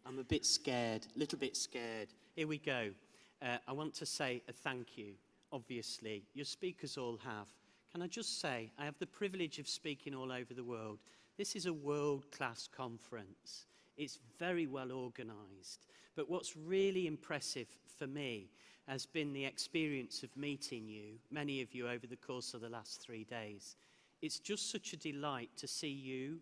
I'm a bit scared, a little bit scared. Here we go. I want to say a thank you, obviously. Your speakers all have. Can I just say, I have the privilege of speaking all over the world. This is a world-class conference. It's very well organised. But what's really impressive for me has been the experience of meeting you, many of you, over the course of the last 3 days. It's just such a delight to see you,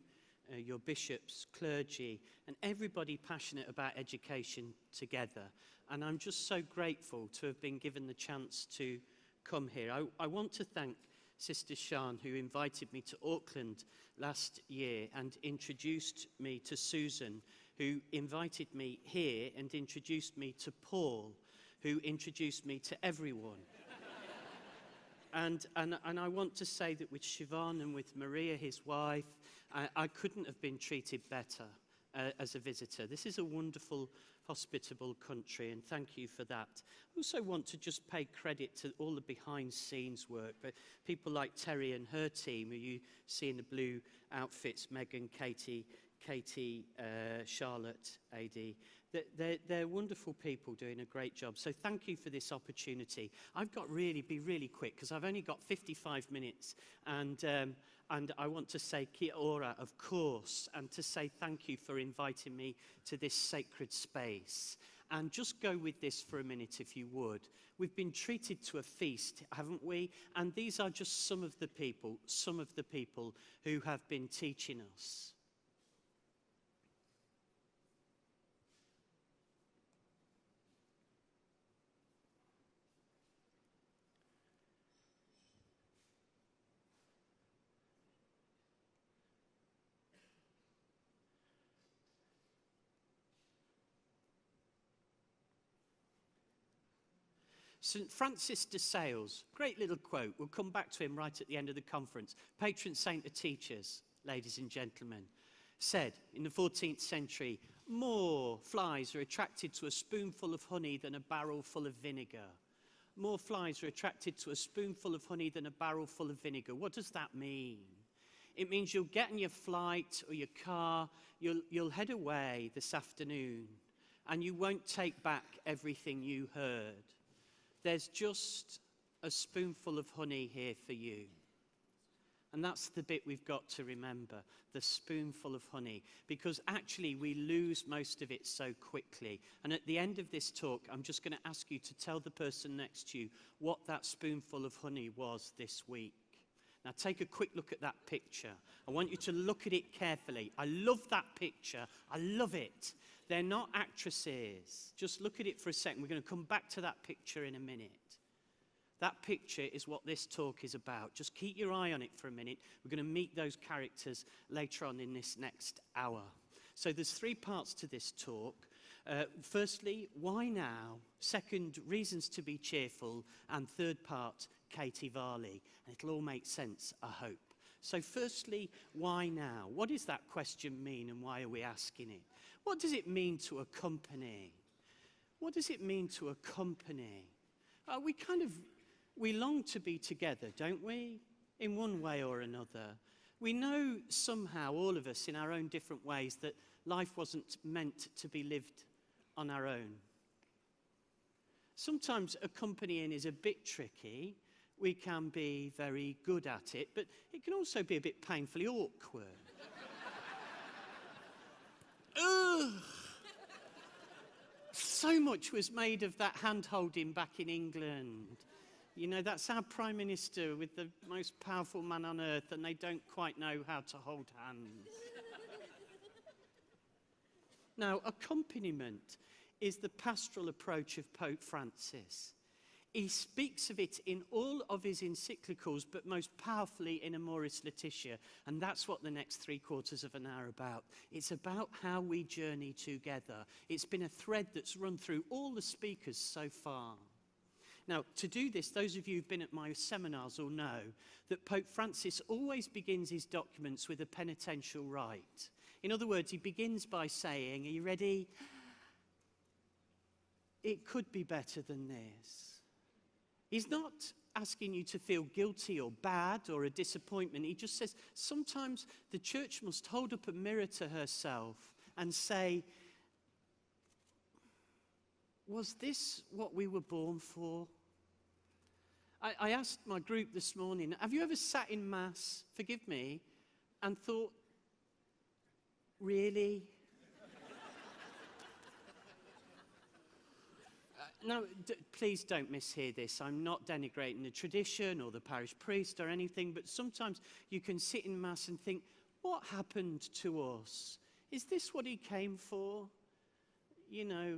your bishops, clergy, and everybody passionate about education together. And I'm just so grateful to have been given the chance to come here. I want to thank Sister Sian, who invited me to Auckland last year and introduced me to Susan, who invited me here and introduced me to Paul, who introduced me to everyone. And I want to say that with Siobhan and with Maria, his wife, I couldn't have been treated better as a visitor. This is a wonderful, hospitable country, and thank you for that. I also want to just pay credit to all the behind-scenes work, but people like Terry and her team, who you see in the blue outfits, Megan, Katie, Charlotte, AD. They're wonderful people doing a great job. So thank you for this opportunity. I've got be really quick because I've only got 55 minutes. And I want to say kia ora, of course, and to say thank you for inviting me to this sacred space. And just go with this for a minute, if you would. We've been treated to a feast, haven't we? And these are just some of the people who have been teaching us. St. Francis de Sales, great little quote. We'll come back to him right at the end of the conference. Patron saint of teachers, ladies and gentlemen, said in the 14th century, more flies are attracted to a spoonful of honey than a barrel full of vinegar. More flies are attracted to a spoonful of honey than a barrel full of vinegar. What does that mean? It means you'll get in your flight or your car, you'll head away this afternoon, and you won't take back everything you heard. There's just a spoonful of honey here for you. And that's the bit we've got to remember, the spoonful of honey, because actually we lose most of it so quickly. And at the end of this talk, I'm just going to ask you to tell the person next to you what that spoonful of honey was this week. Now take a quick look at that picture. I want you to look at it carefully. I love that picture. I love it. They're not actresses. Just look at it for a second. We're going to come back to that picture in a minute. That picture is what this talk is about. Just keep your eye on it for a minute. We're going to meet those characters later on in this next hour. So there's 3 parts to this talk. Firstly, why now? Second, reasons to be cheerful. And third part, Katie Varley. And it'll all make sense, I hope. So firstly, why now? What does that question mean and why are we asking it? What does it mean to a company? What does it mean to a company? We long to be together, don't we? In one way or another. We know somehow, all of us in our own different ways, that life wasn't meant to be lived on our own. Sometimes accompanying is a bit tricky. We can be very good at it, but it can also be a bit painfully awkward. Ugh! So much was made of that hand-holding back in England. You know, that's our Prime Minister with the most powerful man on earth, and they don't quite know how to hold hands. Now, accompaniment is the pastoral approach of Pope Francis. He speaks of it in all of his encyclicals, but most powerfully in Amoris Laetitia. And that's what the next 3/4 of an hour are about. It's about how we journey together. It's been a thread that's run through all the speakers so far. Now, to do this, those of you who've been at my seminars will know that Pope Francis always begins his documents with a penitential rite. In other words, he begins by saying, are you ready? It could be better than this. He's not asking you to feel guilty or bad or a disappointment. He just says, sometimes the church must hold up a mirror to herself and say, was this what we were born for? I asked my group this morning, have you ever sat in Mass, forgive me, and thought, really? No, please don't mishear this. I'm not denigrating the tradition or the parish priest or anything, but sometimes you can sit in Mass and think, what happened to us? Is this what he came for? You know,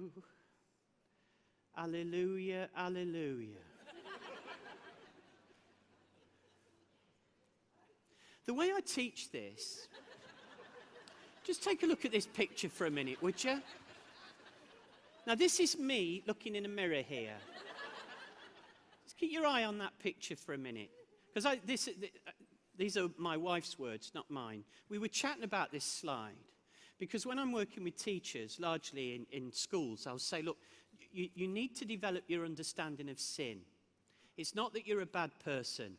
alleluia, alleluia. The way I teach this, just take a look at this picture for a minute, would you? Now, this is me looking in a mirror here. Just keep your eye on that picture for a minute. Because these are my wife's words, not mine. We were chatting about this slide. Because when I'm working with teachers, largely in schools, I'll say, look, you need to develop your understanding of sin. It's not that you're a bad person.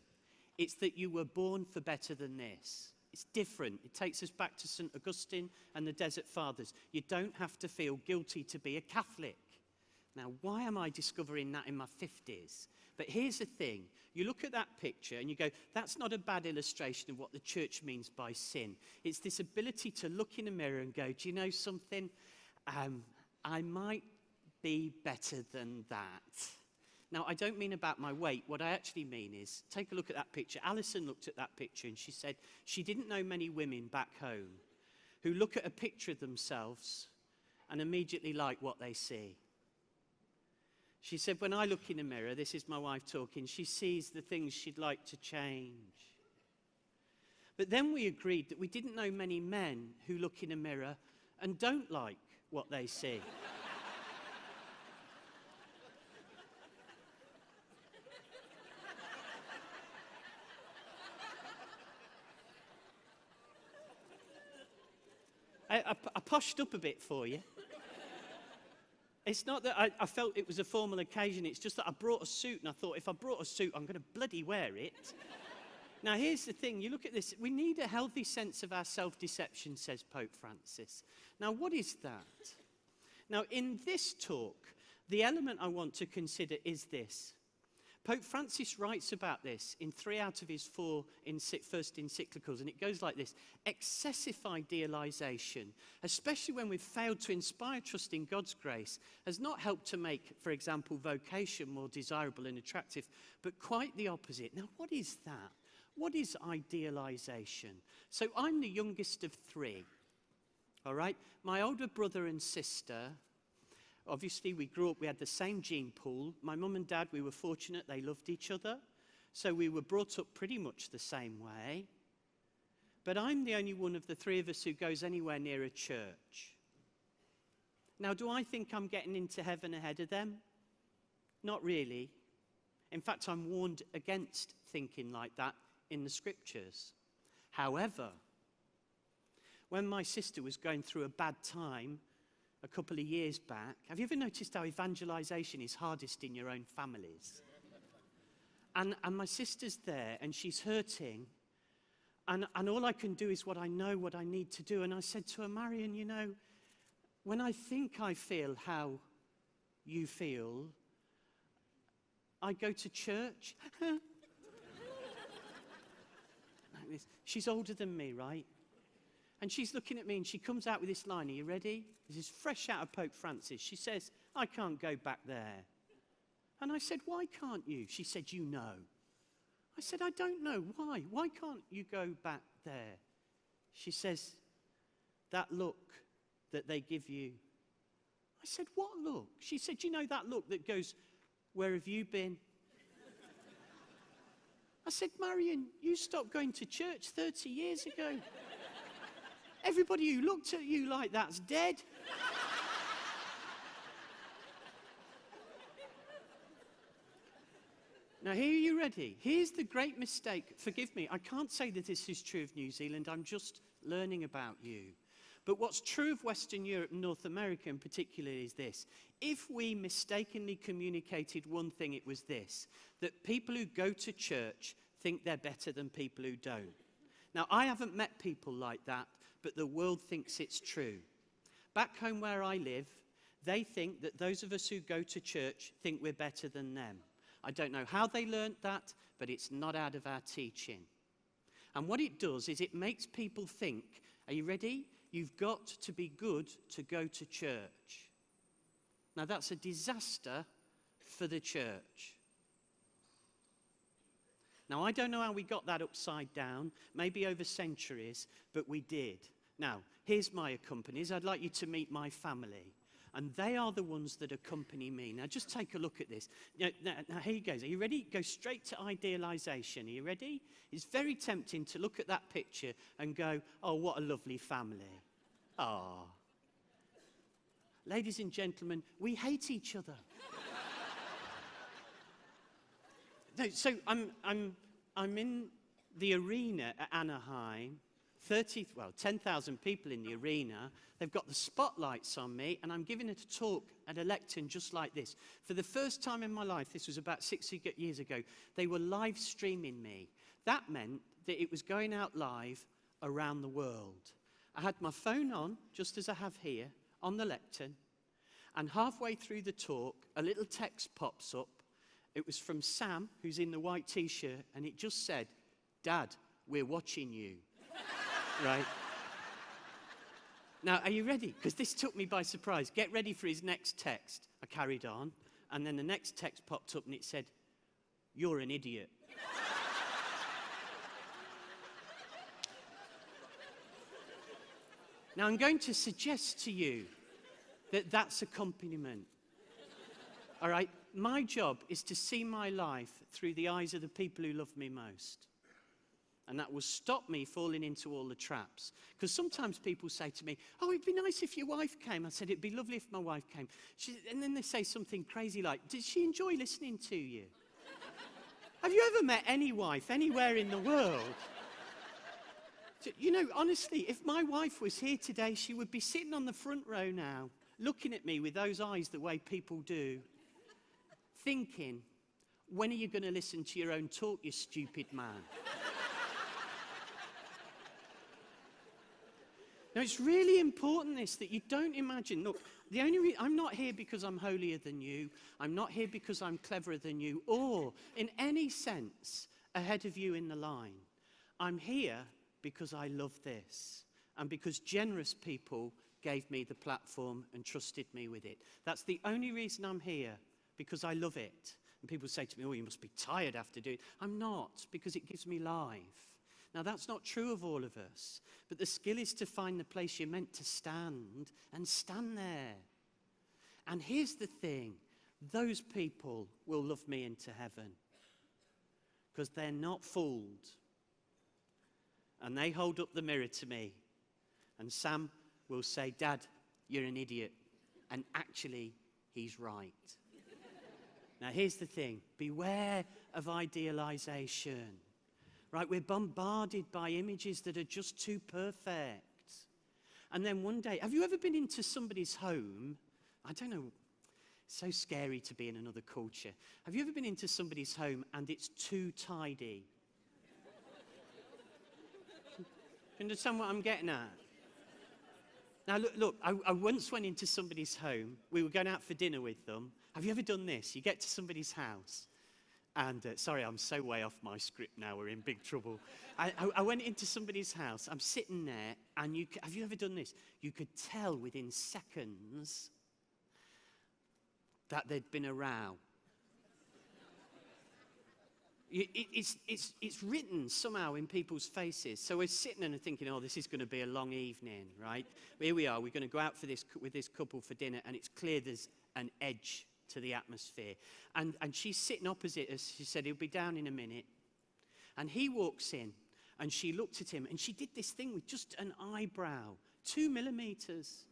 It's that you were born for better than this. It's different. It takes us back to St. Augustine and the Desert Fathers. You don't have to feel guilty to be a Catholic. Now, why am I discovering that in my 50s? But here's the thing. You look at that picture and you go, that's not a bad illustration of what the church means by sin. It's this ability to look in a mirror and go, do you know something? I might be better than that. Now, I don't mean about my weight. What I actually mean is, take a look at that picture. Alison looked at that picture and she said she didn't know many women back home who look at a picture of themselves and immediately like what they see. She said, when I look in a mirror, this is my wife talking, she sees the things she'd like to change. But then we agreed that we didn't know many men who look in a mirror and don't like what they see. I poshed up a bit for you. It's not that I felt it was a formal occasion. It's just that I brought a suit and I thought, if I brought a suit, I'm going to bloody wear it. Now, here's the thing. You look at this. We need a healthy sense of our self-deception, says Pope Francis. Now, what is that? Now, in this talk, the element I want to consider is this. Pope Francis writes about this in 3 out of his 4 first encyclicals, and it goes like this. Excessive idealization, especially when we've failed to inspire trust in God's grace, has not helped to make, for example, vocation more desirable and attractive, but quite the opposite. Now, what is that? What is idealization? So I'm the youngest of 3, all right? My older brother and sister, obviously, we grew up, we had the same gene pool. My mum and dad, we were fortunate, they loved each other. So we were brought up pretty much the same way. But I'm the only one of the 3 of us who goes anywhere near a church. Now, do I think I'm getting into heaven ahead of them? Not really. In fact, I'm warned against thinking like that in the scriptures. However, when my sister was going through a bad time, a couple of years back, have you ever noticed how evangelization is hardest in your own families? And my sister's there, and she's hurting, and all I can do is what I know, what I need to do. And I said to her, Marion, you know, when I think I feel how you feel, I go to church. Like this. She's older than me, right? And she's looking at me and she comes out with this line. Are you ready? This is fresh out of Pope Francis. She says, I can't go back there. And I said, why can't you? She said, you know. I said, I don't know. Why? Why can't you go back there? She says, that look that they give you. I said, what look? She said, you know that look that goes, where have you been? I said, Marion, you stopped going to church 30 years ago. Everybody who looked at you like that's dead. Now, here, are you ready? Here's the great mistake. Forgive me, I can't say that this is true of New Zealand. I'm just learning about you. But what's true of Western Europe and North America in particular is this. If we mistakenly communicated one thing, it was this, that people who go to church think they're better than people who don't. Now, I haven't met people like that, but the world thinks it's true. Back home where I live, They think that those of us who go to church think we're better than them. I don't know how they learnt that, but it's not out of our teaching. And what it does is it makes people think, are you ready? You've got to be good to go to church. Now that's a disaster for the church. Now I don't know how we got that upside down, maybe over centuries, but we did. Now, here's my accompanies. I'd like you to meet my family. And they are the ones that accompany me. Now, just take a look at this. Now, here he goes. Are you ready? Go straight to idealization. Are you ready? It's very tempting to look at that picture and go, oh, what a lovely family. Ah. Ladies and gentlemen, we hate each other. No, so I'm in the arena at Anaheim. 10,000 people in the arena. They've got the spotlights on me, and I'm giving a talk at a lectern just like this. For the first time in my life, this was about 6 years ago, they were live streaming me. That meant that it was going out live around the world. I had my phone on, just as I have here, on the lectern, and halfway through the talk, a little text pops up. It was from Sam, who's in the white t-shirt, and it just said, "Dad, we're watching you." Right? Now, are you ready? Because this took me by surprise. Get ready for his next text. I carried on, and then the next text popped up, and it said, "You're an idiot." Now, I'm going to suggest to you that that's accompaniment. All right? My job is to see my life through the eyes of the people who love me most. And that will stop me falling into all the traps. Because sometimes people say to me, oh, it'd be nice if your wife came. I said, it'd be lovely if my wife came. And then they say something crazy like, did she enjoy listening to you? Have you ever met any wife anywhere in the world? You know, honestly, if my wife was here today, she would be sitting on the front row now, looking at me with those eyes the way people do, thinking, when are you going to listen to your own talk, you stupid man? Now, it's really important that you don't imagine, look, I'm not here because I'm holier than you. I'm not here because I'm cleverer than you, or in any sense ahead of you in the line. I'm here because I love this, and because generous people gave me the platform and trusted me with it. That's the only reason I'm here, because I love it. And people say to me, oh, you must be tired after doing it. I'm not, because it gives me life. Now, that's not true of all of us, but the skill is to find the place you're meant to stand and stand there. And here's the thing, those people will love me into heaven because they're not fooled. And they hold up the mirror to me, and Sam will say, Dad, you're an idiot. And actually, he's right. Now, here's the thing, beware of idealization. Right, we're bombarded by images that are just too perfect. And then one day, have you ever been into somebody's home? I don't know, it's so scary to be in another culture. Have you ever been into somebody's home and it's too tidy? You understand what I'm getting at? Now, look, I once went into somebody's home. We were going out for dinner with them. Have you ever done this? You get to somebody's house. And, sorry, I'm so way off my script now, we're in big trouble. I went into somebody's house, I'm sitting there, and have you ever done this? You could tell within seconds that there'd been a row. It's written somehow in people's faces. So we're sitting and thinking, oh, this is going to be a long evening, right? Here we are, we're going to go out with this couple for dinner, and it's clear there's an edge to the atmosphere. And she's sitting opposite us. She said, he'll be down in a minute. And he walks in, and she looked at him, and she did this thing with just an eyebrow, 2 millimeters.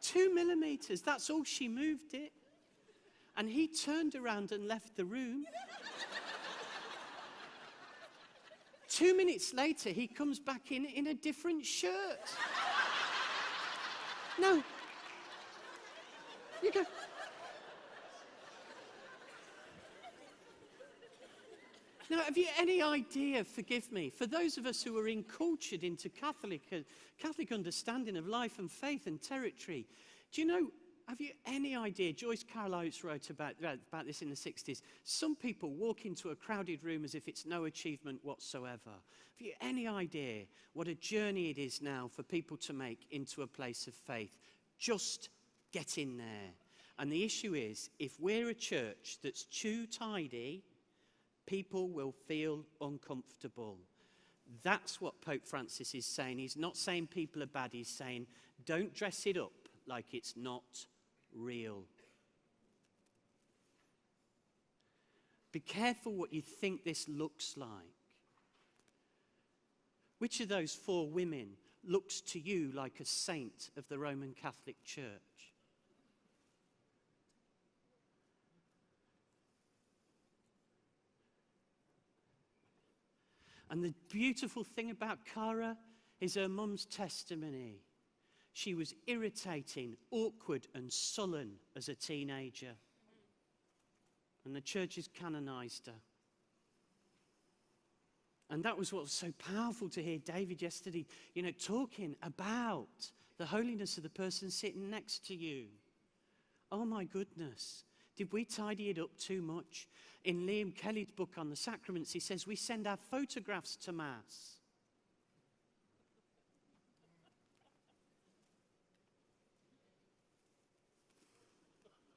2 millimeters, that's all she moved it. And he turned around and left the room. 2 minutes later, he comes back in a different shirt. No. You go. Now, have you any idea, forgive me, for those of us who are encultured into Catholic understanding of life and faith and territory, Do you know, have you any idea, Joyce Carol Oates wrote about this in the 60s, some people walk into a crowded room as if it's no achievement whatsoever. Have you any idea what a journey it is now for people to make into a place of faith? Just get in there. And the issue is, if we're a church that's too tidy, people will feel uncomfortable. That's what Pope Francis is saying. He's not saying people are bad. He's saying, don't dress it up like it's not real. Be careful what you think this looks like. Which of those 4 women looks to you like a saint of the Roman Catholic Church? And the beautiful thing about Cara is her mum's testimony. She was irritating, awkward, and sullen as a teenager. And the church has canonized her. And that was what was so powerful to hear David yesterday, talking about the holiness of the person sitting next to you. Oh my goodness. Did we tidy it up too much? In Liam Kelly's book on the sacraments, he says we send our photographs to Mass.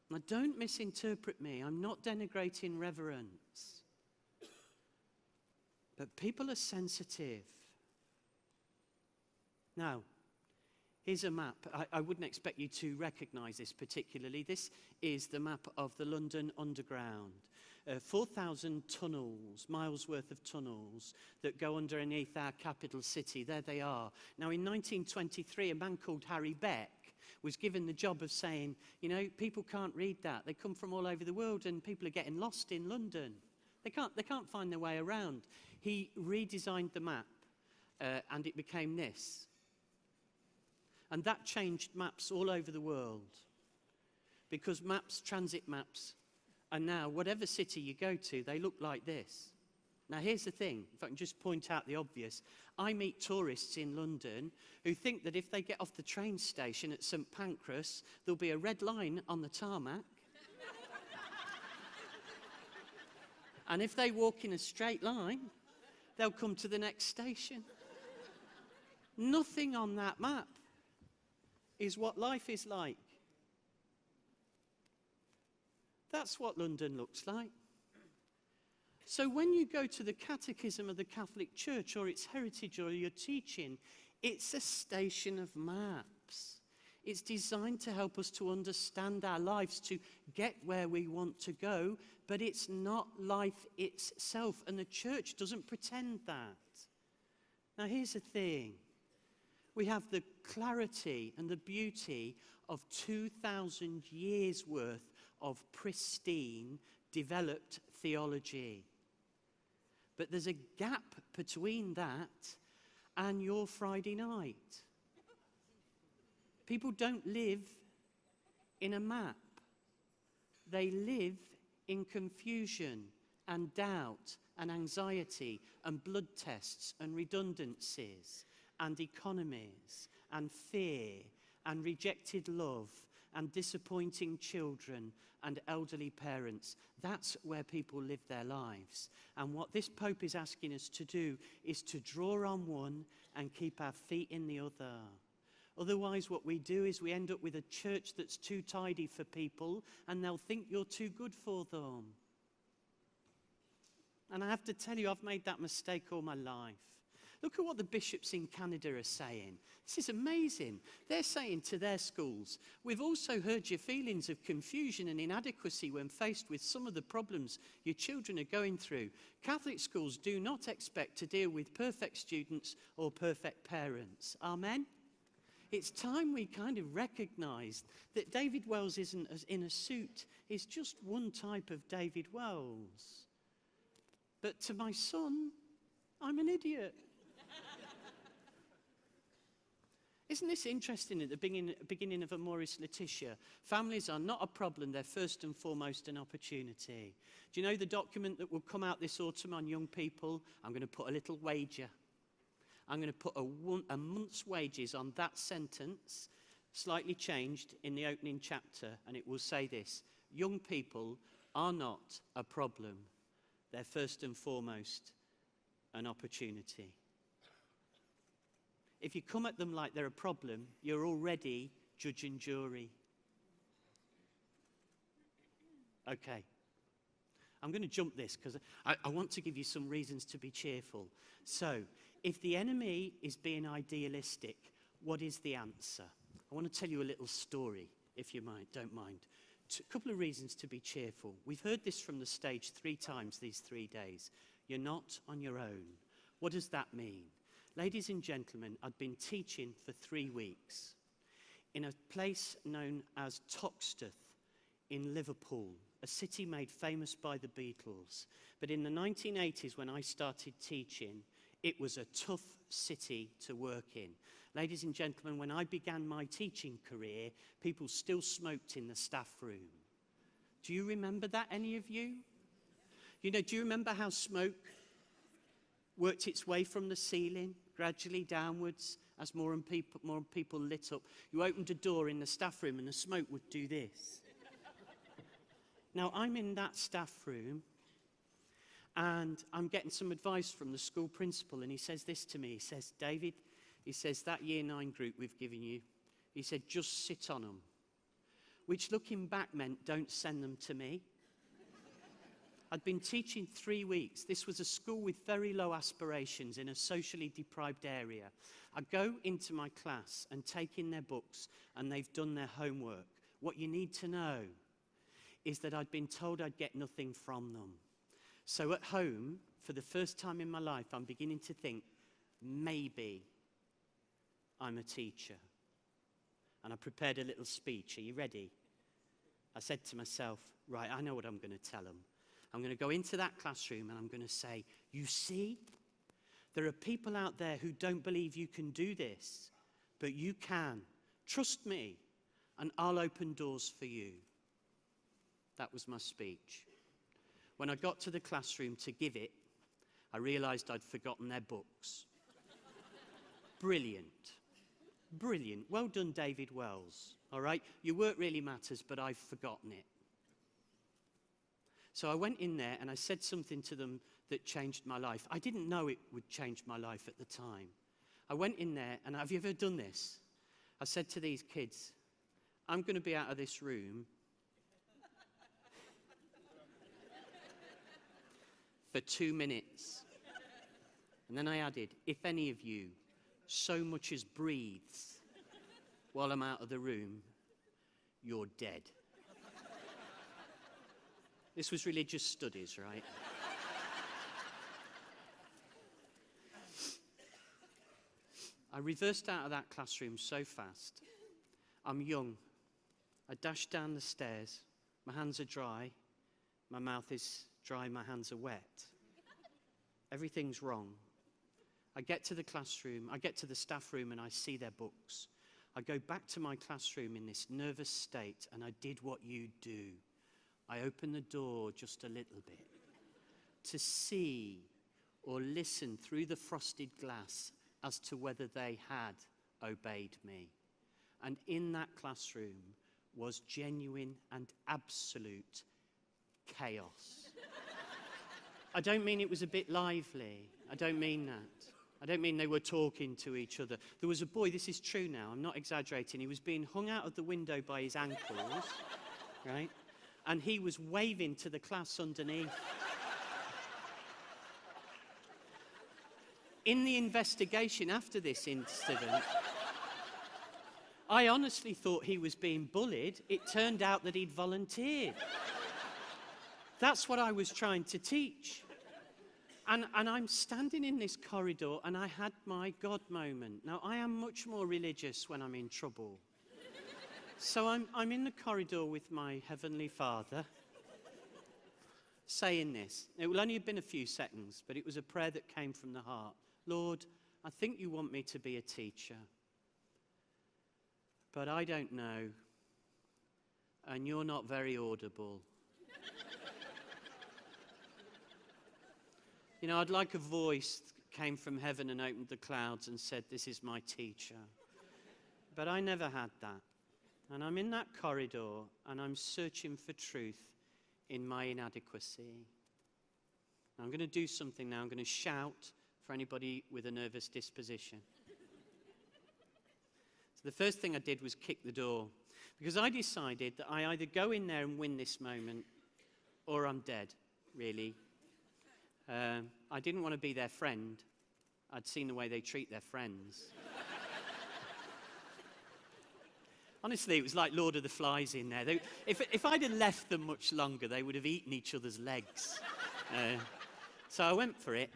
Now, don't misinterpret me. I'm not denigrating reverence. But people are sensitive. Now, here's a map. I wouldn't expect you to recognize this particularly. This is the map of the London Underground. 4,000 tunnels, miles worth of tunnels that go underneath our capital city. There they are. Now, in 1923, a man called Harry Beck was given the job of saying, people can't read that. They come from all over the world and people are getting lost in London. They can't find their way around. He redesigned the map and it became this. And that changed maps all over the world. Because maps, transit maps, and now whatever city you go to, they look like this. Now here's the thing, if I can just point out the obvious. I meet tourists in London who think that if they get off the train station at St Pancras, there'll be a red line on the tarmac. And if they walk in a straight line, they'll come to the next station. Nothing on that map is what life is like. That's what London looks like. So when you go to the Catechism of the Catholic Church or its heritage or your teaching, it's a station of maps. It's designed to help us to understand our lives, to get where we want to go, but it's not life itself, and the church doesn't pretend that. Now here's the thing. We have the clarity and the beauty of 2,000 years worth of pristine, developed theology. But there's a gap between that and your Friday night. People don't live in a map. They live in confusion and doubt and anxiety and blood tests and redundancies and economies and fear and rejected love and disappointing children and elderly parents. That's where people live their lives. And what this Pope is asking us to do is to draw on one and keep our feet in the other. Otherwise, what we do is we end up with a church that's too tidy for people, and they'll think you're too good for them. And I have to tell you, I've made that mistake all my life. Look at what the bishops in Canada are saying. This is amazing. They're saying to their schools, we've also heard your feelings of confusion and inadequacy when faced with some of the problems your children are going through. Catholic schools do not expect to deal with perfect students or perfect parents. Amen? It's time we kind of recognise that David Wells isn't in a suit. He's just one type of David Wells. But to my son, I'm an idiot. Isn't this interesting at the beginning of Amoris Laetitia? Families are not a problem, they're first and foremost an opportunity. Do you know the document that will come out this autumn on young people? I'm going to put a little wager. I'm going to put a month's wages on that sentence. slightly changed in the opening chapter, and it will say this: young people are not a problem. They're first and foremost an opportunity. If you come at them like they're a problem, you're already judge and jury. Okay. I'm going to jump this because I want to give you some reasons to be cheerful. So, if the enemy is being idealistic, what is the answer? I want to tell you a little story, if you don't mind. A couple of reasons to be cheerful. We've heard this from the stage 3 times these 3 days. You're not on your own. What does that mean? Ladies and gentlemen, I'd been teaching for 3 weeks in a place known as Toxteth in Liverpool, a city made famous by the Beatles. But in the 1980s, when I started teaching, it was a tough city to work in. Ladies and gentlemen, when I began my teaching career, people still smoked in the staff room. Do you remember that, any of you? You know, do you remember how smoke worked its way from the ceiling, gradually downwards, as more and people lit up? You opened a door in the staff room and the smoke would do this. Now, I'm in that staff room, and I'm getting some advice from the school principal, and he says this to me. He says, David, he says, that year 9 group we've given you, he said, just sit on them. Which, looking back, meant don't send them to me. I'd been teaching 3 weeks. This was a school with very low aspirations in a socially deprived area. I go into my class and take in their books, and they've done their homework. What you need to know is that I'd been told I'd get nothing from them. So at home, for the first time in my life, I'm beginning to think, maybe I'm a teacher. And I prepared a little speech. Are you ready? I said to myself, right, I know what I'm going to tell them. I'm going to go into that classroom and I'm going to say, you see, there are people out there who don't believe you can do this, but you can. Trust me, and I'll open doors for you. That was my speech. When I got to the classroom to give it, I realized I'd forgotten their books. Brilliant. Brilliant. Well done, David Wells. All right? Your work really matters, but I've forgotten it. So I went in there and I said something to them that changed my life. I didn't know it would change my life at the time. I went in there, and have you ever done this? I said to these kids, I'm going to be out of this room for 2 minutes. And then I added, if any of you so much as breathes while I'm out of the room, you're dead. This was religious studies, right? I reversed out of that classroom so fast. I'm young. I dashed down the stairs. My hands are dry. My mouth is dry, my hands are wet. Everything's wrong. I get to the classroom, I get to the staff room, and I see their books. I go back to my classroom in this nervous state, and I did what you do. I opened the door just a little bit to see or listen through the frosted glass as to whether they had obeyed me. And in that classroom was genuine and absolute chaos. I don't mean it was a bit lively. I don't mean that. I don't mean they were talking to each other. There was a boy, this is true now, I'm not exaggerating, he was being hung out of the window by his ankles, right? And he was waving to the class underneath. In the investigation after this incident, I honestly thought he was being bullied. It turned out that he'd volunteered. That's what I was trying to teach. And I'm standing in this corridor, and I had my God moment. Now, I am much more religious when I'm in trouble. So I'm in the corridor with my Heavenly Father, saying this. It will only have been a few seconds, but it was a prayer that came from the heart. Lord, I think you want me to be a teacher, but I don't know, and you're not very audible. You know, I'd like a voice that came from heaven and opened the clouds and said, this is my teacher. But I never had that. And I'm in that corridor, and I'm searching for truth in my inadequacy. I'm going to do something now. I'm going to shout for anybody with a nervous disposition. So the first thing I did was kick the door, because I decided that I either go in there and win this moment, or I'm dead, really. I didn't want to be their friend. I'd seen the way they treat their friends. Honestly, it was like Lord of the Flies in there. If I'd have left them much longer, they would have eaten each other's legs. So I went for it.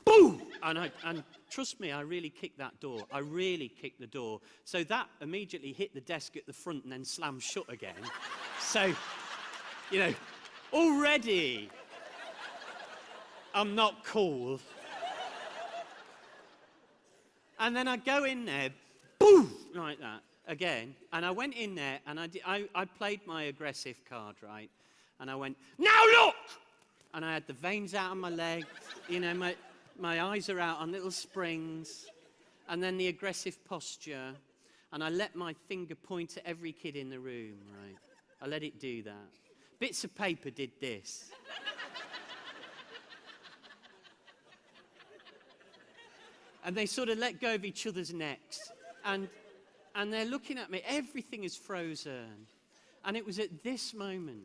Boom! And trust me, I really kicked that door. I really kicked the door. So that immediately hit the desk at the front and then slammed shut again. So, you know, already I'm not cool. And then I go in there, boom, like that, again. And I went in there, and I played my aggressive card, right? And I went, now look! And I had the veins out on my leg, you know, my eyes are out on little springs. And then the aggressive posture. And I let my finger point at every kid in the room, right? I let it do that. Bits of paper did this. And they sort of let go of each other's necks. And they're looking at me. Everything is frozen. And it was at this moment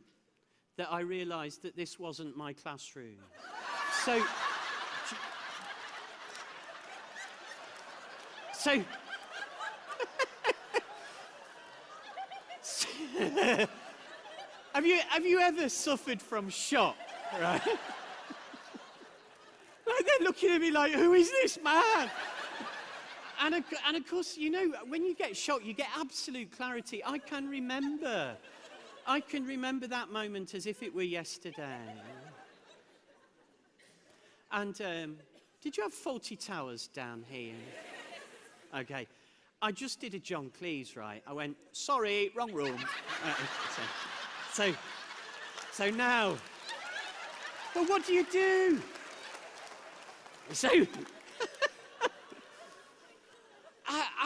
that I realized that this wasn't my classroom. So have you ever suffered from shock, right? Like they're looking at me like, who is this man? And of course, you know, when you get shocked, you get absolute clarity. I can remember that moment as if it were yesterday. And did you have Faulty Towers down here? Okay. I just did a John Cleese, right? I went, sorry, wrong room. So now, but what do you do? So,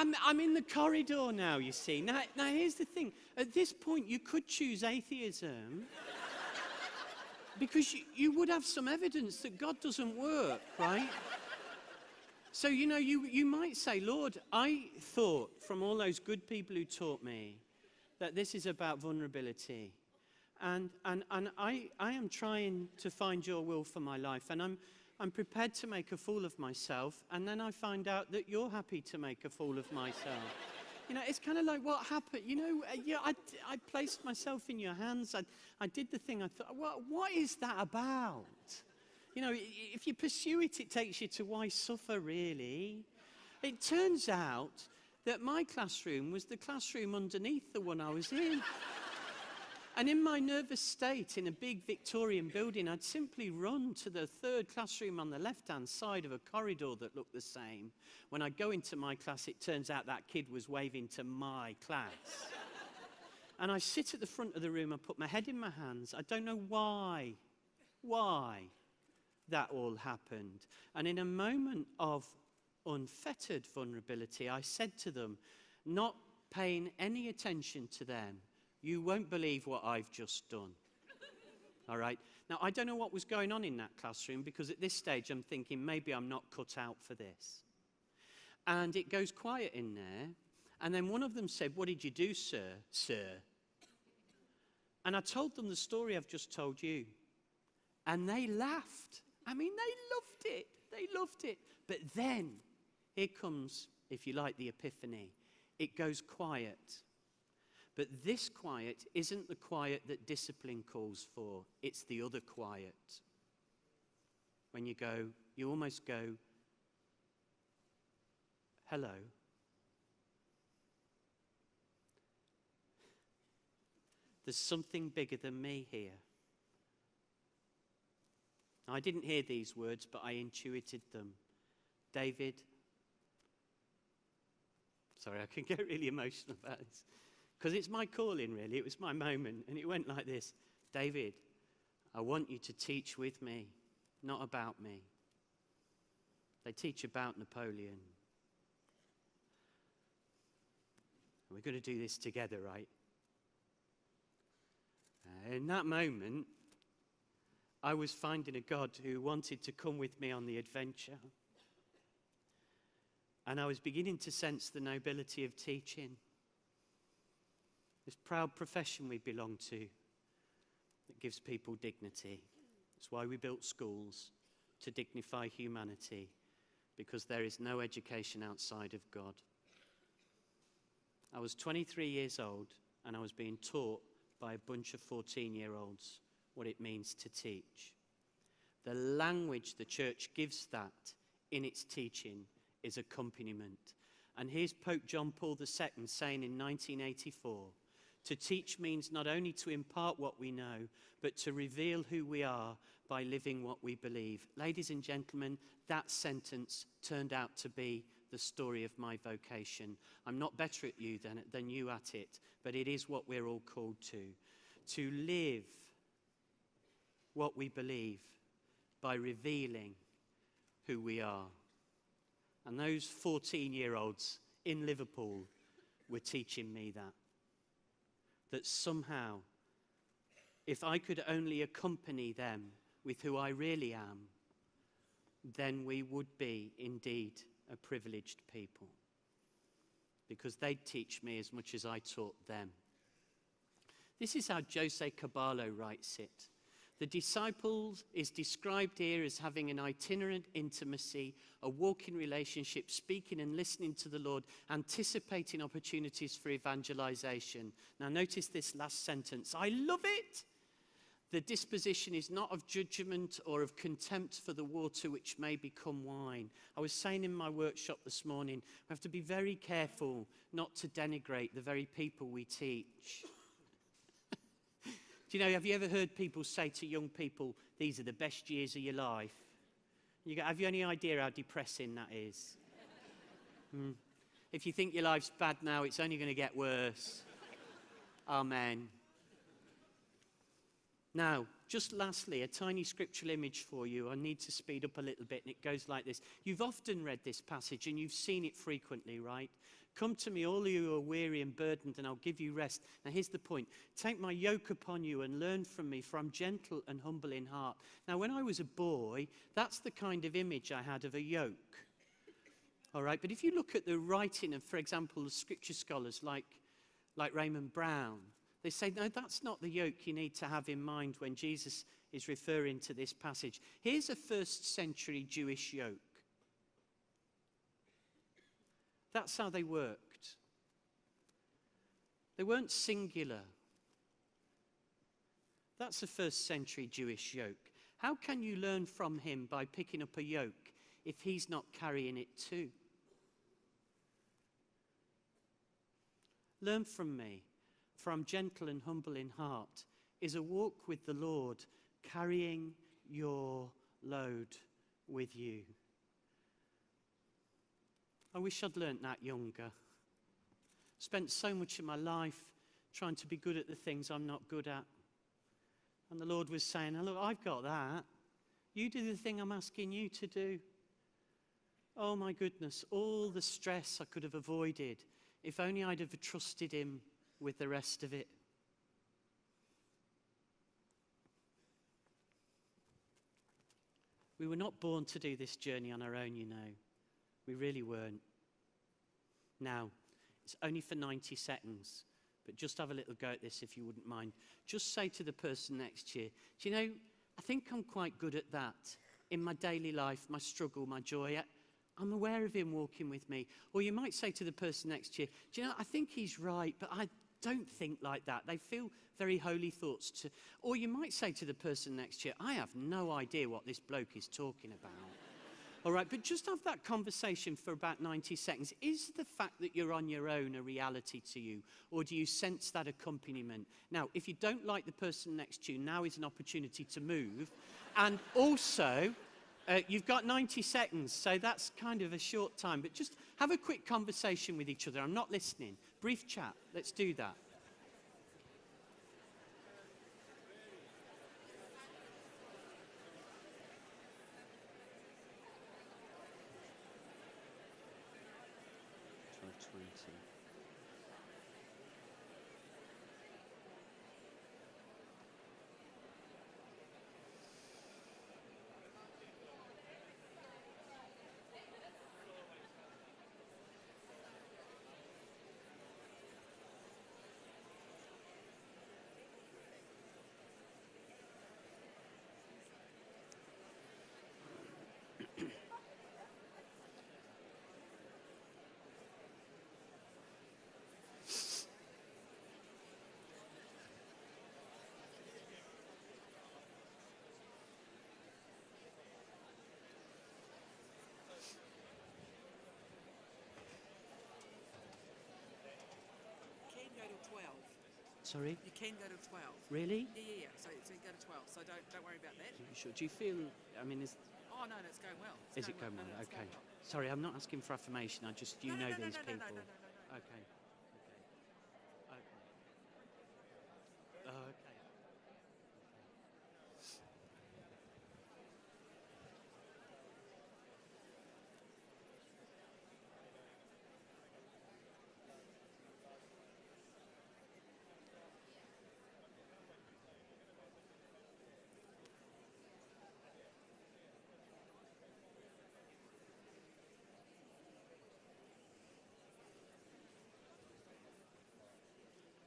I'm in the corridor now, you see. Now here's the thing. At this point, you could choose atheism because you would have some evidence that God doesn't work, right? So, you know, you might say, Lord, I thought from all those good people who taught me that this is about vulnerability. And I am trying to find your will for my life. And I'm prepared to make a fool of myself, and then I find out that you're happy to make a fool of myself. You know, it's kind of like what happened. You know, I placed myself in your hands. I did the thing. I thought, what is that about? You know, if you pursue it, it takes you to why suffer, really. It turns out that my classroom was the classroom underneath the one I was in. And in my nervous state, in a big Victorian building, I'd simply run to the third classroom on the left-hand side of a corridor that looked the same. When I go into my class, it turns out that kid was waving to my class. And I sit at the front of the room, I put my head in my hands. I don't know why that all happened. And in a moment of unfettered vulnerability, I said to them, not paying any attention to them, you won't believe what I've just done. All right? Now, I don't know what was going on in that classroom, because at this stage I'm thinking maybe I'm not cut out for this. And it goes quiet in there. And then one of them said, what did you do, sir? Sir. And I told them the story I've just told you. And they laughed. I mean, they loved it. They loved it. But then, here comes, if you like, the epiphany. It goes quiet. But this quiet isn't the quiet that discipline calls for. It's the other quiet. When you almost go, hello. There's something bigger than me here. I didn't hear these words, but I intuited them. David, sorry, I can get really emotional about this. Because it's my calling, really. It was my moment. And it went like this. David, I want you to teach with me, not about me. They teach about Napoleon. We're going to do this together, right? In that moment, I was finding a God who wanted to come with me on the adventure. And I was beginning to sense the nobility of teaching. This proud profession we belong to that gives people dignity. It's why we built schools, to dignify humanity, because there is no education outside of God. I was 23 years old and I was being taught by a bunch of 14-year-olds what it means to teach. The language the church gives that in its teaching is accompaniment. And here's Pope John Paul II saying in 1984, to teach means not only to impart what we know, but to reveal who we are by living what we believe. Ladies and gentlemen, that sentence turned out to be the story of my vocation. I'm not better at you than you at it, but it is what we're all called to live what we believe by revealing who we are. And those 14-year-olds in Liverpool were teaching me that somehow, if I could only accompany them with who I really am, then we would be indeed a privileged people, because they'd teach me as much as I taught them. This is how Jose Caballo writes it. The disciples is described here as having an itinerant intimacy, a walking relationship, speaking and listening to the Lord, anticipating opportunities for evangelization. Now notice this last sentence. I love it. The disposition is not of judgment or of contempt for the water which may become wine. I was saying in my workshop this morning, we have to be very careful not to denigrate the very people we teach. Do you know, have you ever heard people say to young people, these are the best years of your life? You go, have you any idea how depressing that is? If you think your life's bad now, it's only going to get worse. Amen. Now, just lastly, a tiny scriptural image for you. I need to speed up a little bit, and it goes like this. You've often read this passage, and you've seen it frequently, right? Come to me, all you who are weary and burdened, and I'll give you rest. Now, here's the point. Take my yoke upon you and learn from me, for I'm gentle and humble in heart. Now, when I was a boy, that's the kind of image I had of a yoke. All right, but if you look at the writing of, for example, the scripture scholars like Raymond Brown, they say, no, that's not the yoke you need to have in mind when Jesus is referring to this passage. Here's a first century Jewish yoke. That's how they worked. They weren't singular. That's a first century Jewish yoke. How can you learn from him by picking up a yoke if he's not carrying it too? Learn from me, for I'm gentle and humble in heart, is a walk with the Lord, carrying your load with you. I wish I'd learnt that younger. Spent so much of my life trying to be good at the things I'm not good at. And the Lord was saying, oh, look, I've got that. You do the thing I'm asking you to do. Oh my goodness, all the stress I could have avoided if only I'd have trusted him with the rest of it. We were not born to do this journey on our own, you know. We really weren't. Now, it's only for 90 seconds, but just have a little go at this if you wouldn't mind. Just say to the person next to you, do you know, I think I'm quite good at that in my daily life, my struggle, my joy. I'm aware of him walking with me. Or you might say to the person next to you, do you know, I think he's right, but I don't think like that. They feel very holy thoughts. Or you might say to the person next to you, I have no idea what this bloke is talking about. All right, but just have that conversation for about 90 seconds. Is the fact that you're on your own a reality to you, or do you sense that accompaniment? Now, if you don't like the person next to you, now is an opportunity to move. And also, you've got 90 seconds, so that's kind of a short time, but just have a quick conversation with each other. I'm not listening. Brief chat. Let's do that. Sorry? You can go to 12. Really? Yeah. So you go to 12. So don't worry about that. Sure. Do you feel, I mean, Oh, no, it's going well. is it going well? No, it's Okay. going well. Sorry, I'm not asking for affirmation. I just, you know these people. No. Okay. Okay. Okay.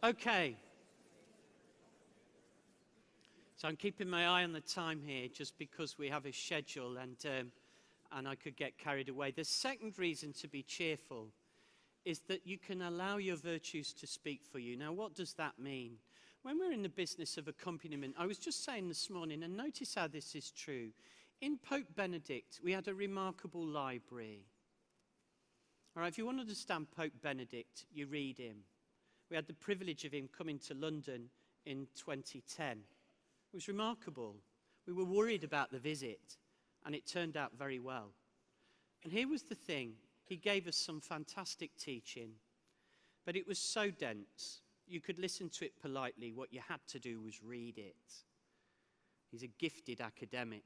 Okay. So I'm keeping my eye on the time here just because we have a schedule and I could get carried away. The second reason to be cheerful is that you can allow your virtues to speak for you. Now, what does that mean? When we're in the business of accompaniment, I was just saying this morning, and notice how this is true. In Pope Benedict, we had a remarkable library. All right, if you want to understand Pope Benedict, you read him. We had the privilege of him coming to London in 2010. It was remarkable. We were worried about the visit, and it turned out very well. And here was the thing. He gave us some fantastic teaching, but it was so dense. You could listen to it politely. What you had to do was read it. He's a gifted academic.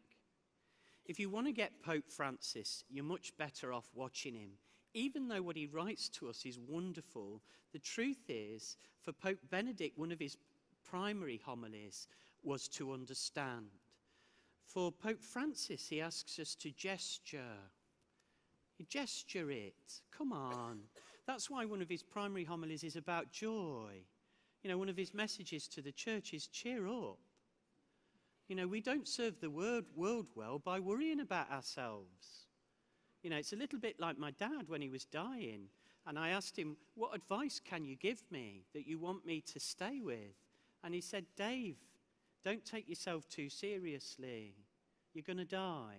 If you want to get Pope Francis, you're much better off watching him. Even though what he writes to us is wonderful, the truth is, for Pope Benedict, one of his primary homilies was to understand. For Pope Francis, he asks us to gesture. You gesture it. Come on. That's why one of his primary homilies is about joy. You know, one of his messages to the church is cheer up. You know, we don't serve the world well by worrying about ourselves. You know, it's a little bit like my dad when he was dying. And I asked him, what advice can you give me that you want me to stay with? And he said, Dave, don't take yourself too seriously. You're going to die.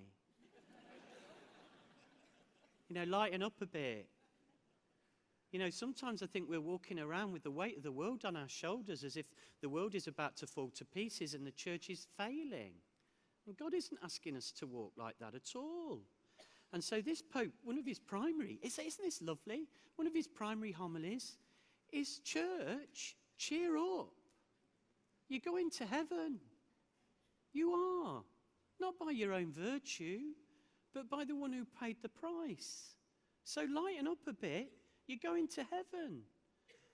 You know, lighten up a bit. You know, sometimes I think we're walking around with the weight of the world on our shoulders as if the world is about to fall to pieces and the church is failing. And God isn't asking us to walk like that at all. And so this Pope, one of his primary, isn't this lovely? One of his primary homilies is, church, cheer up. You're going to heaven. You are. Not by your own virtue, but by the one who paid the price. So lighten up a bit. You're going to heaven.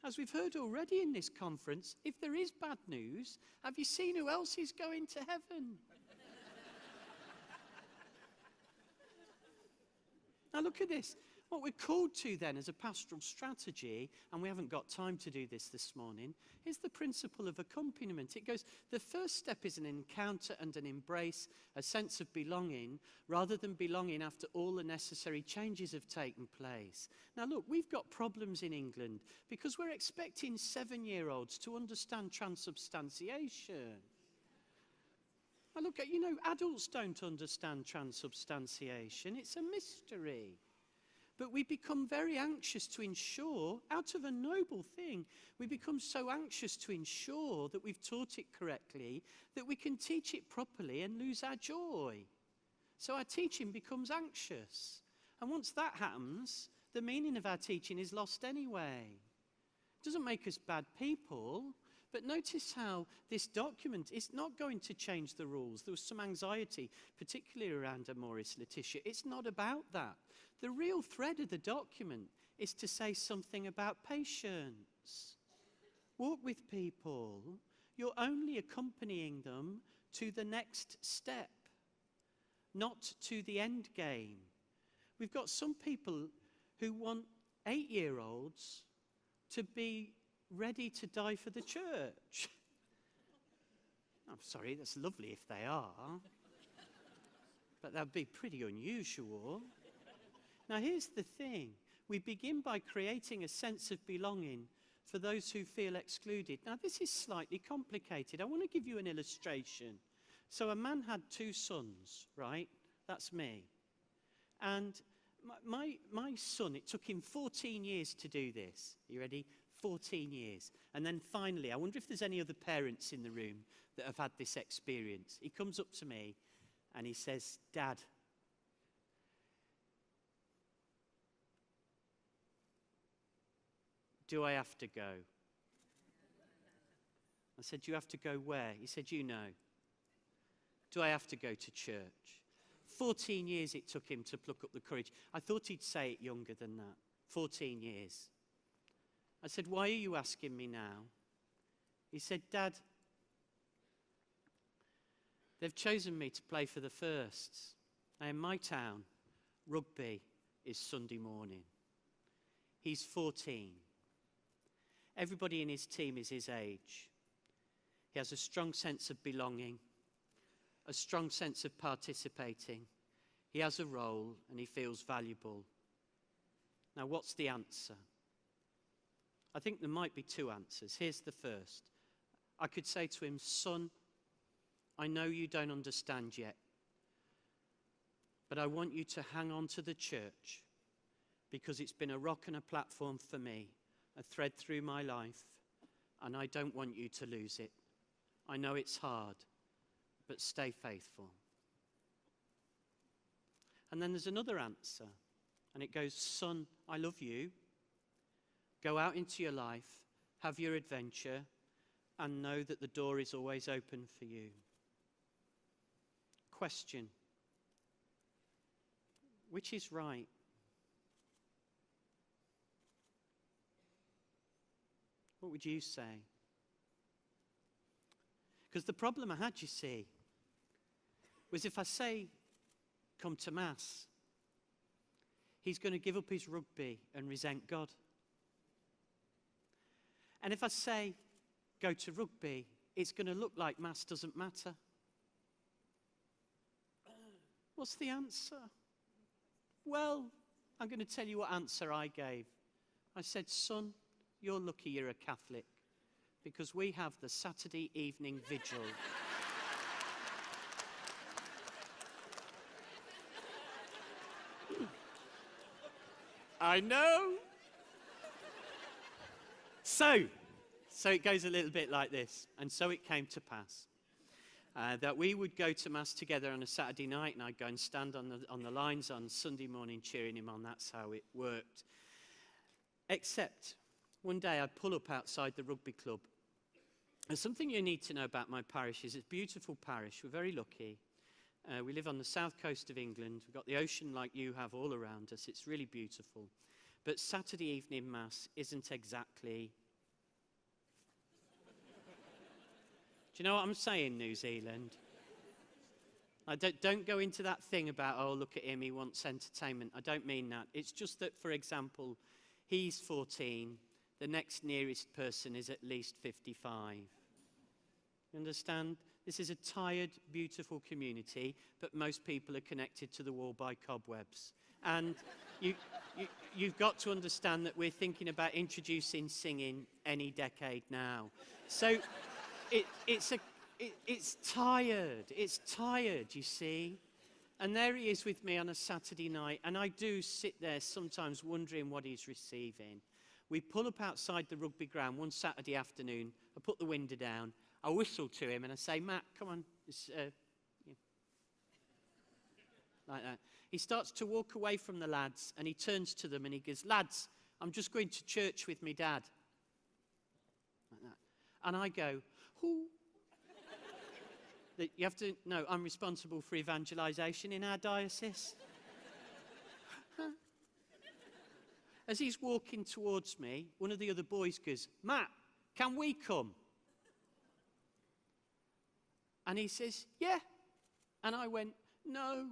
As we've heard already in this conference, if there is bad news, have you seen who else is going to heaven? Now look at this. What we're called to then as a pastoral strategy, and we haven't got time to do this morning, is the principle of accompaniment. It goes, the first step is an encounter and an embrace, a sense of belonging, rather than belonging after all the necessary changes have taken place. Now look, we've got problems in England because we're expecting 7-year-olds to understand transubstantiation. Now look, you know, adults don't understand transubstantiation. It's a mystery. But we become very anxious to ensure, out of a noble thing, we become so anxious to ensure that we've taught it correctly, that we can teach it properly and lose our joy. So our teaching becomes anxious. And once that happens, the meaning of our teaching is lost anyway. It doesn't make us bad people. But notice how this document is not going to change the rules. There was some anxiety, particularly around Amoris Laetitia. It's not about that. The real thread of the document is to say something about patience. Walk with people. You're only accompanying them to the next step, not to the end game. We've got some people who want 8-year-olds to be ready to die for the church. I'm sorry, that's lovely if they are, but that'd be pretty unusual. Now here's the thing. We begin by creating a sense of belonging for those who feel excluded. Now this is slightly complicated. I want to give you an illustration. So a man had 2 sons, right? That's me. And my son, it took him 14 years to do this. You ready? 14 years. And then finally, I wonder if there's any other parents in the room that have had this experience. He comes up to me and he says, Dad, do I have to go? I said, do you have to go where? He said, you know. Do I have to go to church? 14 years it took him to pluck up the courage. I thought he'd say it younger than that. 14 years. I said, why are you asking me now? He said, Dad, they've chosen me to play for the Firsts. Now in my town, rugby is Sunday morning. He's 14. Everybody in his team is his age. He has a strong sense of belonging, a strong sense of participating. He has a role and he feels valuable. Now, what's the answer? I think there might be two answers. Here's the first. I could say to him, son, I know you don't understand yet, but I want you to hang on to the church because it's been a rock and a platform for me, a thread through my life, and I don't want you to lose it. I know it's hard, but stay faithful. And then there's another answer, and it goes, son, I love you. Go out into your life, have your adventure, and know that the door is always open for you. Question. Which is right? What would you say? Because the problem I had, you see, was if I say, come to Mass, he's going to give up his rugby and resent God. And if I say, go to rugby, it's going to look like Mass doesn't matter. What's the answer? Well, I'm going to tell you what answer I gave. I said, son, you're lucky you're a Catholic, because we have the Saturday evening vigil. I know. So it goes a little bit like this. And so it came to pass that we would go to Mass together on a Saturday night, and I'd go and stand on the lines on Sunday morning cheering him on. That's how it worked. Except one day I'd pull up outside the rugby club. And something you need to know about my parish is it's a beautiful parish. We're very lucky. We live on the south coast of England. We've got the ocean like you have all around us. It's really beautiful. But Saturday evening Mass isn't exactly... Do you know what I'm saying, New Zealand? Don't go into that thing about, oh, look at him, he wants entertainment. I don't mean that. It's just that, for example, he's 14. The next nearest person is at least 55. You understand? This is a tired, beautiful community, but most people are connected to the wall by cobwebs. And you've got to understand that we're thinking about introducing singing any decade now. So it's tired, you see. And there he is with me on a Saturday night, and I do sit there sometimes wondering what he's receiving. We pull up outside the rugby ground one Saturday afternoon. I put the window down. I whistle to him and I say, Matt, come on. Yeah. Like that. He starts to walk away from the lads and he turns to them and he goes, lads, I'm just going to church with me dad. Like that. And I go, who? You have to know I'm responsible for evangelisation in our diocese. As he's walking towards me, one of the other boys goes, Matt, can we come? And he says, yeah. And I went, no.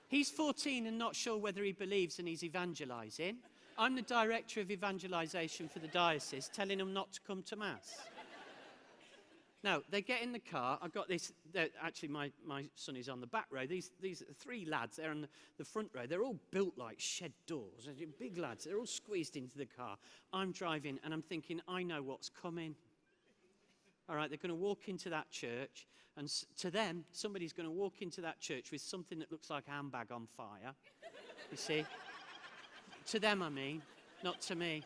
He's 14 and not sure whether he believes and he's evangelising. I'm the director of evangelisation for the diocese, telling him not to come to Mass. Now, they get in the car. I've got this. Actually, my son is on the back row. These are three lads. They're on the front row. They're all built like shed doors. They're big lads. They're all squeezed into the car. I'm driving, and I'm thinking, I know what's coming. All right, they're going to walk into that church, and to them, somebody's going to walk into that church with something that looks like a handbag on fire. You see? To them, I mean, not to me.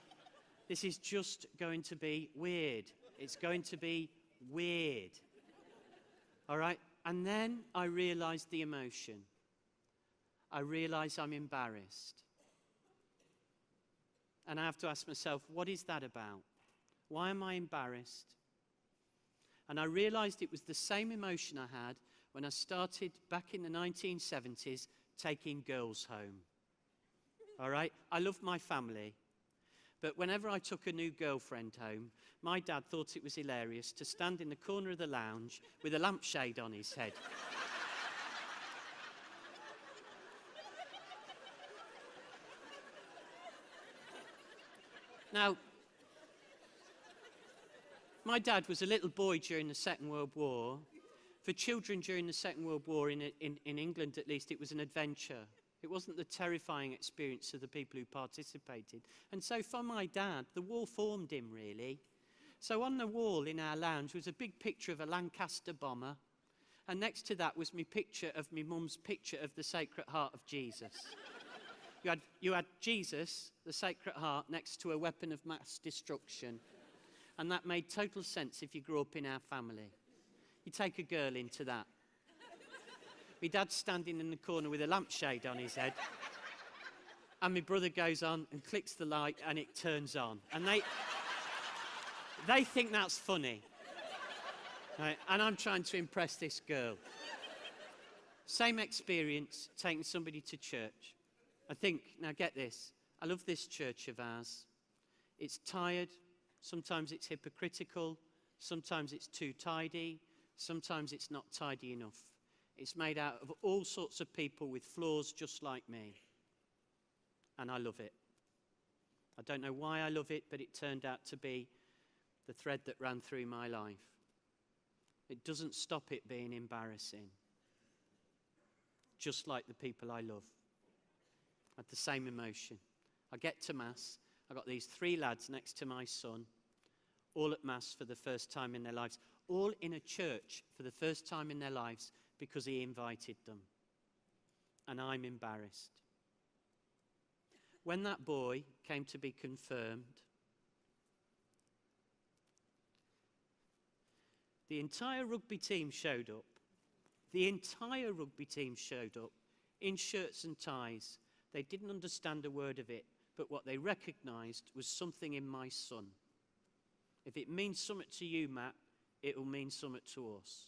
This is just going to be weird. It's going to be weird. All right? And then I realized the emotion. I realize I'm embarrassed. And I have to ask myself, what is that about? Why am I embarrassed? And I realized it was the same emotion I had when I started back in the 1970s taking girls home. All right? I love my family. But whenever I took a new girlfriend home, my dad thought it was hilarious to stand in the corner of the lounge with a lampshade on his head. Now, my dad was a little boy during the Second World War. For children during the Second World War, in England at least, it was an adventure. It wasn't the terrifying experience of the people who participated. And so for my dad, the war formed him, really. So on the wall in our lounge was a big picture of a Lancaster bomber. And next to that was my picture of my mum's picture of the Sacred Heart of Jesus. You had Jesus, the Sacred Heart, next to a weapon of mass destruction. And that made total sense if you grew up in our family. You take a girl into that. My dad's standing in the corner with a lampshade on his head. And my brother goes on and clicks the light and it turns on. And they think that's funny. Right? And I'm trying to impress this girl. Same experience, taking somebody to church. I think, now get this, I love this church of ours. It's tired, sometimes it's hypocritical, sometimes it's too tidy, sometimes it's not tidy enough. It's made out of all sorts of people with flaws just like me. And I love it. I don't know why I love it, but it turned out to be the thread that ran through my life. It doesn't stop it being embarrassing. Just like the people I love. I had the same emotion. I get to Mass. I got these 3 lads next to my son, all at Mass for the first time in their lives. All in a church for the first time in their lives because he invited them. And I'm embarrassed. When that boy came to be confirmed, the entire rugby team showed up. The entire rugby team showed up in shirts and ties. They didn't understand a word of it, but what they recognised was something in my son. If it means something to you, Matt, it will mean something to us.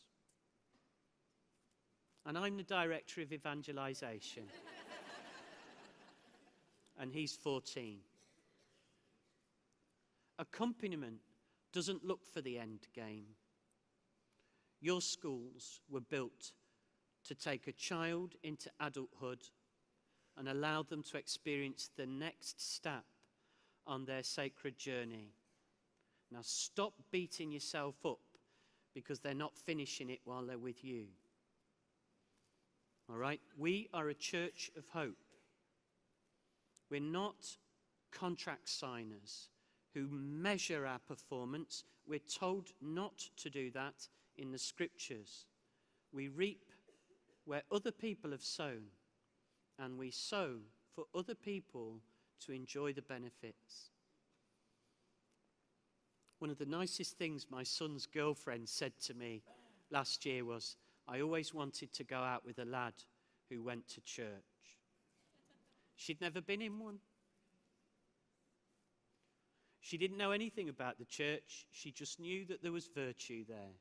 And I'm the director of evangelisation. And he's 14. Accompaniment doesn't look for the end game. Your schools were built to take a child into adulthood and allow them to experience the next step on their sacred journey. Now stop beating yourself up because they're not finishing it while they're with you. All right? We are a church of hope. We're not contract signers who measure our performance. We're told not to do that in the scriptures. We reap where other people have sown, and we sow for other people to enjoy the benefits. One of the nicest things my son's girlfriend said to me last year was, I always wanted to go out with a lad who went to church. She'd never been in one. She didn't know anything about the church. She just knew that there was virtue there.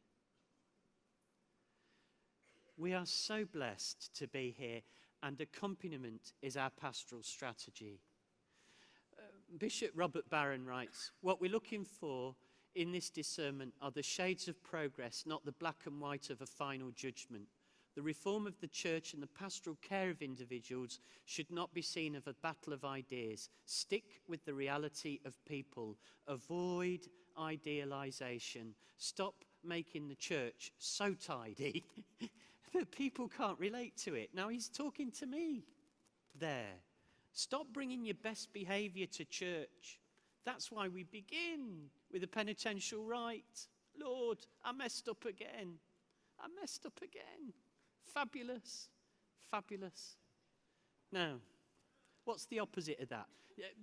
We are so blessed to be here, and accompaniment is our pastoral strategy. Bishop Robert Barron writes, what we're looking for in this discernment are the shades of progress, not the black and white of a final judgment. The reform of the church and the pastoral care of individuals should not be seen as a battle of ideas. Stick with the reality of people. Avoid idealization. Stop making the church so tidy that people can't relate to it. Now he's talking to me there. Stop bringing your best behavior to church. That's why we begin with a penitential rite. Lord, I messed up again. I messed up again. Fabulous. Fabulous. Now, What's the opposite of that?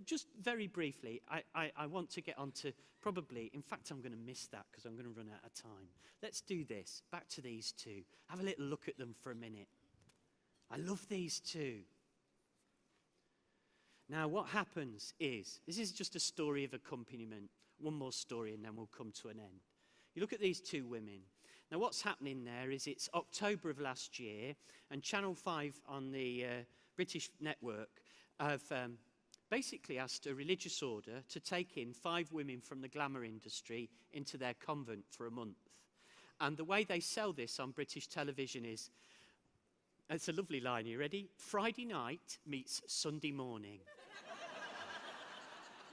Just very briefly, I want to get on to probably, in fact, I'm going to miss that because I'm going to run out of time. Let's do this. Back to these two. Have a little look at them for a minute. I love these two. Now, what happens is, this is just a story of accompaniment. One more story and then we'll come to an end. You look at these two women. Now, what's happening there is it's October of last year, and Channel 5 on the British network have basically asked a religious order to take in 5 women from the glamour industry into their convent for a month. And the way they sell this on British television is, it's a lovely line, you ready? Friday night meets Sunday morning.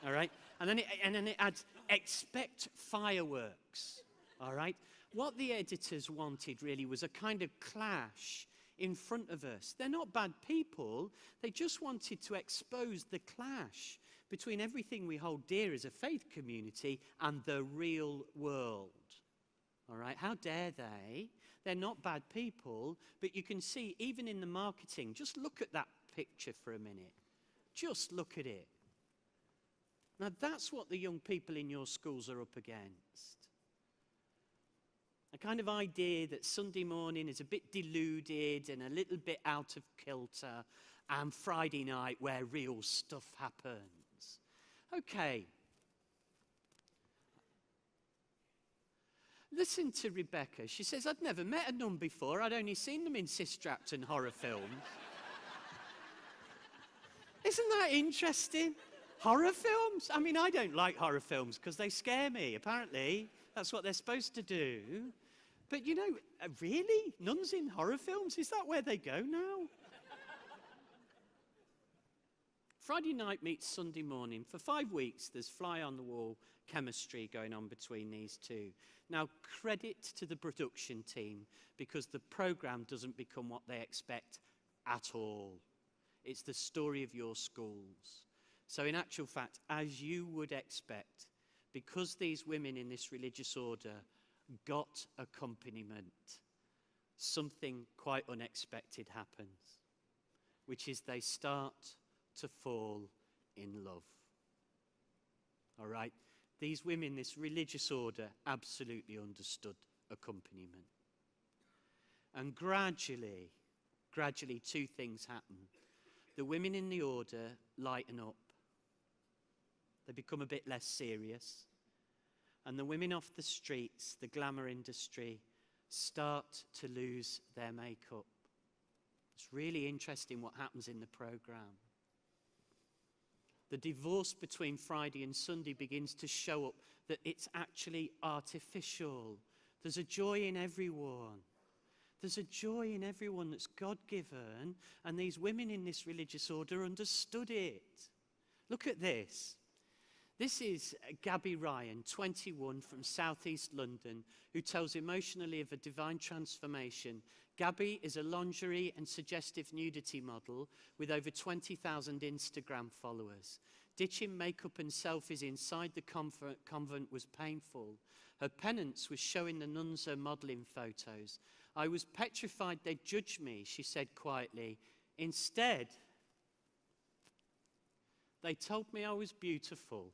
All right? And then it adds, expect fireworks. All right? What the editors wanted really was a kind of clash in front of us. They're not bad people. They just wanted to expose the clash between everything we hold dear as a faith community and the real world. All right? How dare they? They're not bad people, but you can see even in the marketing, just look at that picture for a minute. Just look at it. Now that's what the young people in your schools are up against. A kind of idea that Sunday morning is a bit deluded and a little bit out of kilter, and Friday night where real stuff happens. Okay. Listen to Rebecca. She says, I'd never met a nun before. I'd only seen them in Sistrapped and horror films. Isn't that interesting? Horror films? I mean, I don't like horror films because they scare me, apparently. That's what they're supposed to do. But, you know, really? Nuns in horror films? Is that where they go now? Friday night meets Sunday morning. For 5 weeks, there's fly-on-the-wall chemistry going on between these two. Now, credit to the production team, because the programme doesn't become what they expect at all. It's the story of your schools. So in actual fact, as you would expect, because these women in this religious order got accompaniment, something quite unexpected happens, which is they start to fall in love. All right? These women, this religious order, absolutely understood accompaniment. And gradually, two things happen. The women in the order lighten up. They become a bit less serious. And the women off the streets, the glamour industry, start to lose their makeup. It's really interesting what happens in the programme. The divorce between Friday and Sunday begins to show up that it's actually artificial. There's a joy in everyone. There's a joy in everyone that's God-given, and these women in this religious order understood it. Look at this. This is Gabby Ryan, 21, from southeast London, who tells emotionally of a divine transformation. Gabby is a lingerie and suggestive nudity model with over 20,000 Instagram followers. Ditching makeup and selfies inside the convent was painful. Her penance was showing the nuns her modelling photos. I was petrified they'd judge me, she said quietly. Instead, they told me I was beautiful.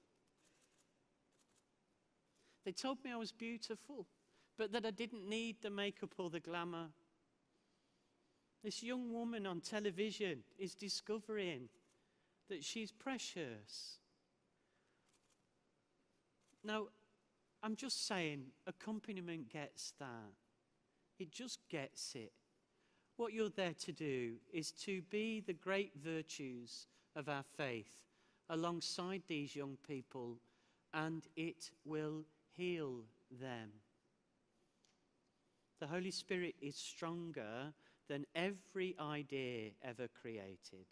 They told me I was beautiful, but that I didn't need the makeup or the glamour. This young woman on television is discovering that she's precious. Now, I'm just saying, accompaniment gets that. It just gets it. What you're there to do is to be the great virtues of our faith alongside these young people, and it will heal them. The Holy Spirit is stronger than every idea ever created.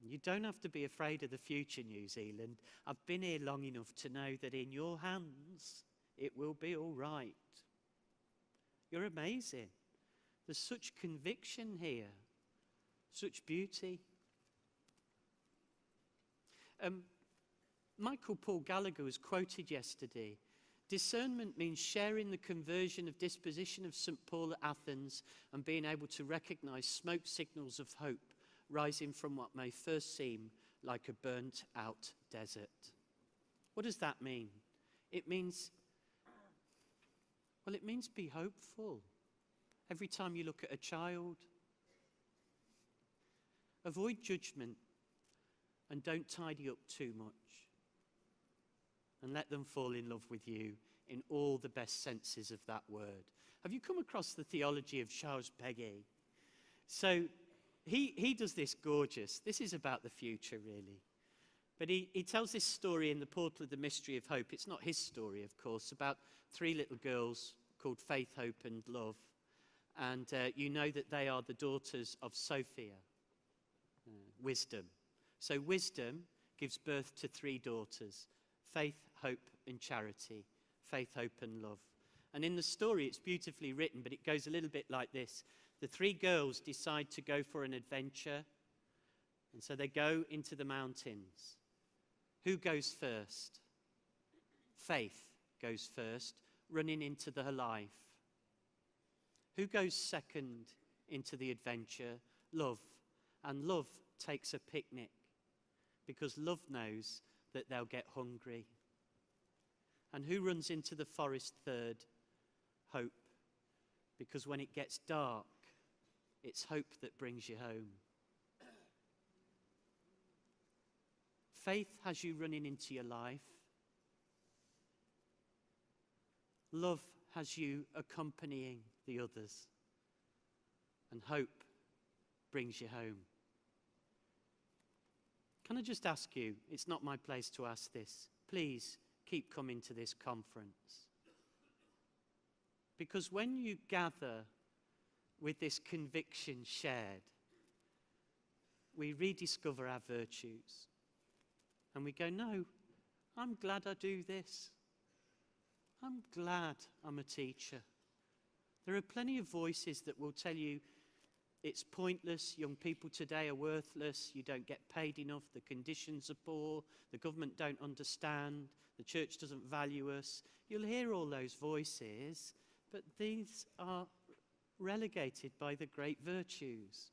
You don't have to be afraid of the future, New Zealand. I've been here long enough to know that in your hands, it will be all right. You're amazing. There's such conviction here, such beauty. Michael Paul Gallagher was quoted yesterday. Discernment means sharing the conversion of disposition of St. Paul at Athens and being able to recognize smoke signals of hope rising from what may first seem like a burnt-out desert. What does that mean? It means be hopeful. Every time you look at a child, avoid judgment and don't tidy up too much. And let them fall in love with you in all the best senses of that word. Have you come across the theology of Charles Péguy? So he does this gorgeous. This is about the future, really. But he tells this story in the Portal of the Mystery of Hope. It's not his story, of course, about 3 little girls called Faith, Hope, and Love. And you know that they are the daughters of Sophia, wisdom. So wisdom gives birth to 3 daughters: faith, hope, and charity. Faith, hope, and love. And in the story, it's beautifully written, but it goes a little bit like this. The 3 girls decide to go for an adventure, and so they go into the mountains. Who goes first? Faith goes first, running into her life. Who goes second into the adventure? Love. And love takes a picnic, because love knows that they'll get hungry. And who runs into the forest third? Hope. Because when it gets dark, it's hope that brings you home. Faith has you running into your life. Love has you accompanying the others. And hope brings you home. Can I just ask you, it's not my place to ask this, please keep coming to this conference. Because when you gather with this conviction shared, we rediscover our virtues. And we go, no, I'm glad I do this. I'm glad I'm a teacher. There are plenty of voices that will tell you it's pointless, young people today are worthless, you don't get paid enough, the conditions are poor, the government don't understand, the church doesn't value us. You'll hear all those voices, but these are relegated by the great virtues.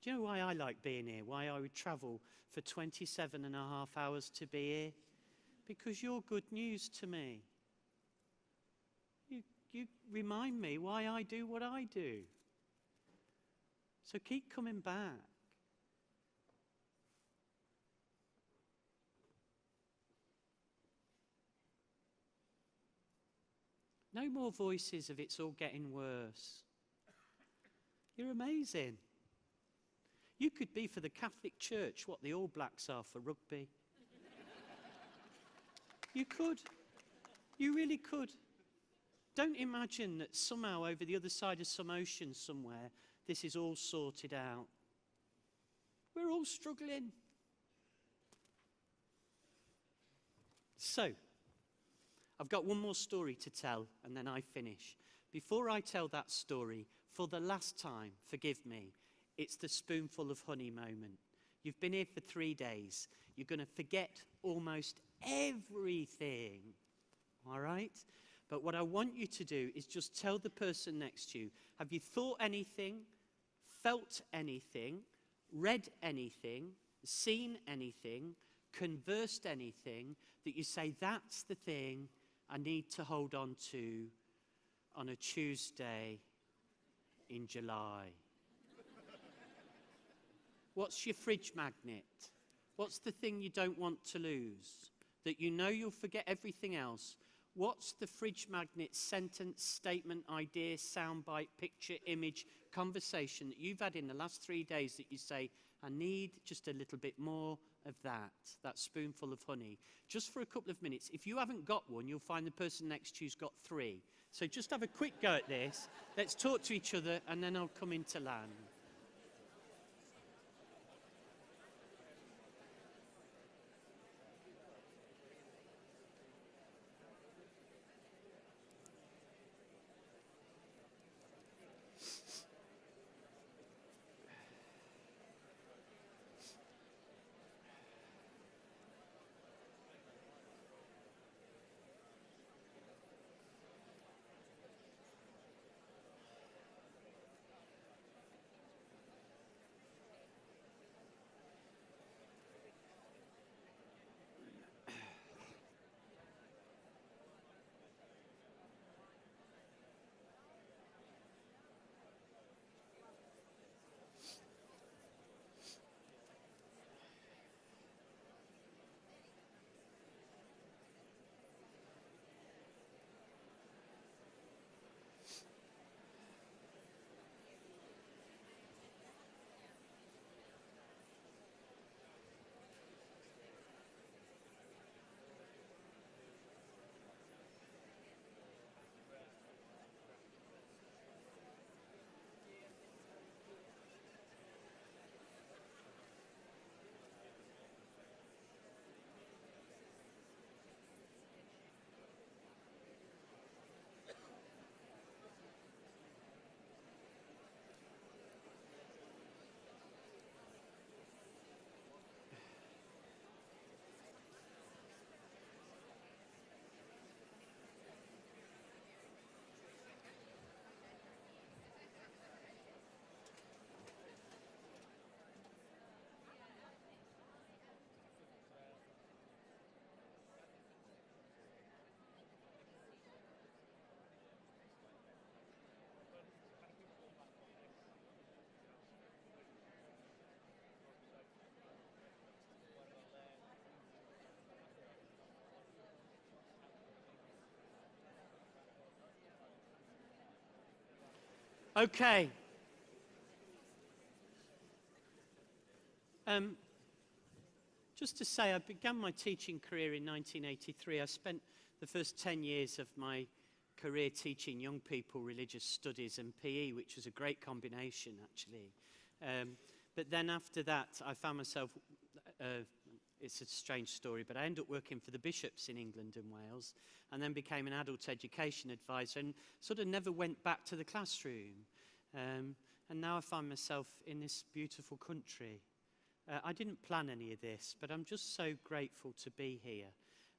Do you know why I like being here? Why I would travel for 27 and a half hours to be here? Because you're good news to me. You remind me why I do what I do. So keep coming back. No more voices of it's all getting worse. You're amazing. You could be for the Catholic Church what the All Blacks are for rugby. You could. You really could. Don't imagine that somehow over the other side of some ocean somewhere, this is all sorted out. We're all struggling. So, I've got one more story to tell, and then I finish. Before I tell that story, for the last time, forgive me, it's the spoonful of honey moment. You've been here for 3 days. You're going to forget almost everything, all right? But what I want you to do is just tell the person next to you, have you thought anything, felt anything, read anything, seen anything, conversed anything, that you say, that's the thing I need to hold on to on a Tuesday in July? What's your fridge magnet? What's the thing you don't want to lose? That you know you'll forget everything else. What's the fridge magnet sentence, statement, idea, soundbite, picture, image, conversation that you've had in the last 3 days that you say, I need just a little bit more of that spoonful of honey, just for a couple of minutes. If you haven't got one, you'll find the person next to you's got 3. So just have a quick go at this. Let's talk to each other, and then I'll come into land. Okay. Just to say, I began my teaching career in 1983. I spent the first 10 years of my career teaching young people religious studies and PE, which was a great combination, actually. But then after that, I found myself, it's a strange story, but I ended up working for the bishops in England and Wales, and then became an adult education advisor, and sort of never went back to the classroom. And now I find myself in this beautiful country. I didn't plan any of this, but I'm just so grateful to be here.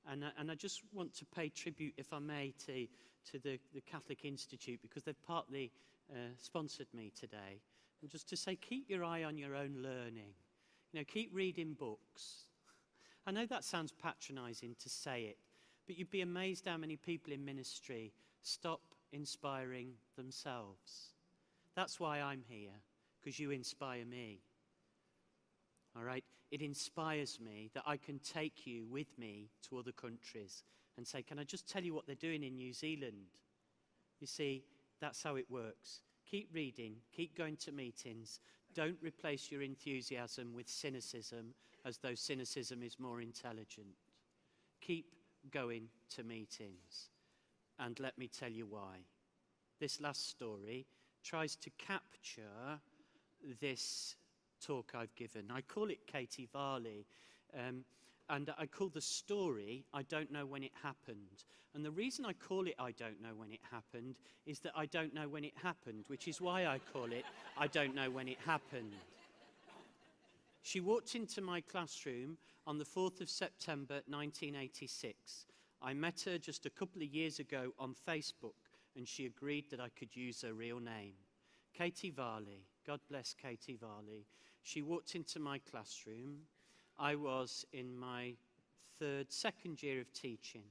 And I just want to pay tribute, if I may, to the Catholic Institute, because they've partly sponsored me today. And just to say, keep your eye on your own learning. You know, keep reading books. I know that sounds patronising to say it, but you'd be amazed how many people in ministry stop inspiring themselves. That's why I'm here, because you inspire me. All right? It inspires me that I can take you with me to other countries and say, can I just tell you what they're doing in New Zealand? You see, that's how it works. Keep reading, keep going to meetings. Don't replace your enthusiasm with cynicism, as though cynicism is more intelligent. Keep going to meetings. And let me tell you why. This last story tries to capture this talk I've given. I call it Katie Varley, and I call the story I Don't Know When It Happened. And the reason I call it I Don't Know When It Happened is that I don't know when it happened, which is why I call it I Don't Know When It Happened. She walked into my classroom on the 4th of September 1986. I met her just a couple of years ago on Facebook, and she agreed that I could use her real name. Katie Varley. God bless Katie Varley. She walked into my classroom. I was in my second year of teaching.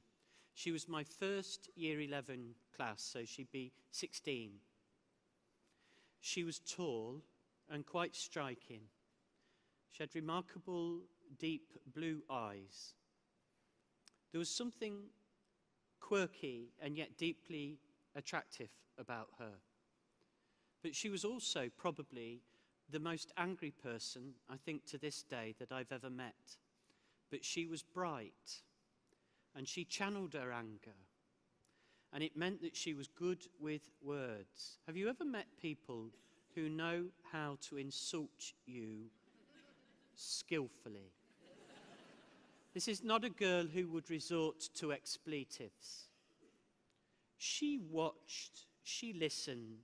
She was my first year 11 class, so she'd be 16. She was tall and quite striking. She had remarkable deep blue eyes. There was something quirky and yet deeply attractive about her. But she was also probably the most angry person, I think, to this day that I've ever met. But she was bright, and she channeled her anger. And it meant that she was good with words. Have you ever met people who know how to insult you skillfully? This is not a girl who would resort to expletives. She watched, she listened,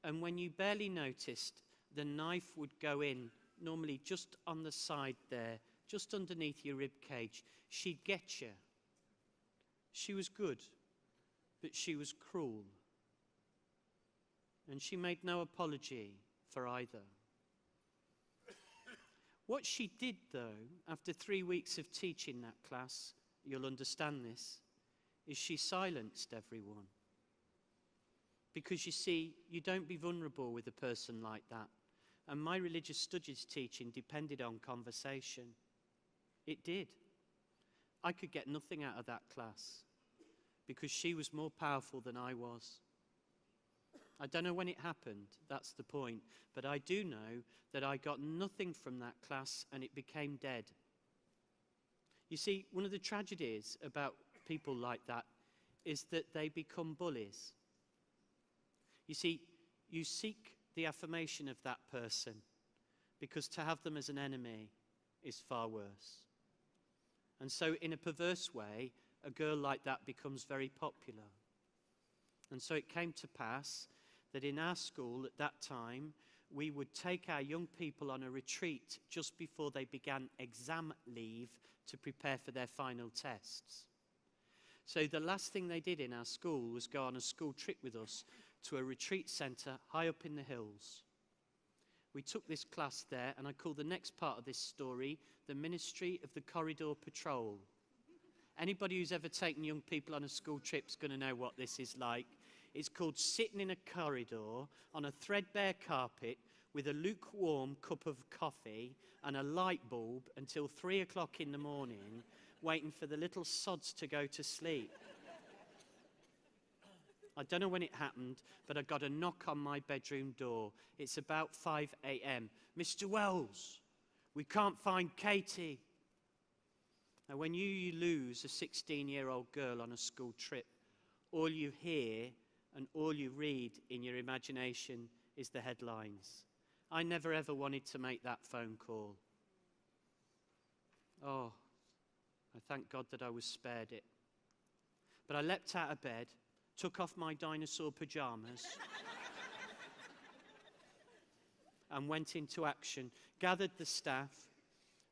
and when you barely noticed, the knife would go in, normally just on the side there, just underneath your rib cage. She'd get you. She was good, but she was cruel. And she made no apology for either. What she did, though, after 3 weeks of teaching that class, you'll understand this, is she silenced everyone. Because you see, you don't be vulnerable with a person like that. And my religious studies teaching depended on conversation. It did. I could get nothing out of that class because she was more powerful than I was. I don't know when it happened, that's the point. But I do know that I got nothing from that class and it became dead. You see, one of the tragedies about people like that is that they become bullies. You see, you seek the affirmation of that person because to have them as an enemy is far worse. And so in a perverse way, a girl like that becomes very popular. And so it came to pass that in our school at that time, we would take our young people on a retreat just before they began exam leave to prepare for their final tests. So the last thing they did in our school was go on a school trip with us to a retreat centre high up in the hills. We took this class there, and I call the next part of this story the Ministry of the Corridor Patrol. Anybody who's ever taken young people on a school trip is going to know what this is like. It's called sitting in a corridor on a threadbare carpet with a lukewarm cup of coffee and a light bulb until 3 o'clock in the morning, waiting for the little sods to go to sleep. I don't know when it happened, but I got a knock on my bedroom door. It's about 5 a.m. Mr. Wells, we can't find Katie. Now, when you lose a 16-year-old girl on a school trip, all you hear and all you read in your imagination is the headlines. I never ever wanted to make that phone call. Oh, I thank God that I was spared it. But I leapt out of bed, took off my dinosaur pajamas, and went into action, gathered the staff,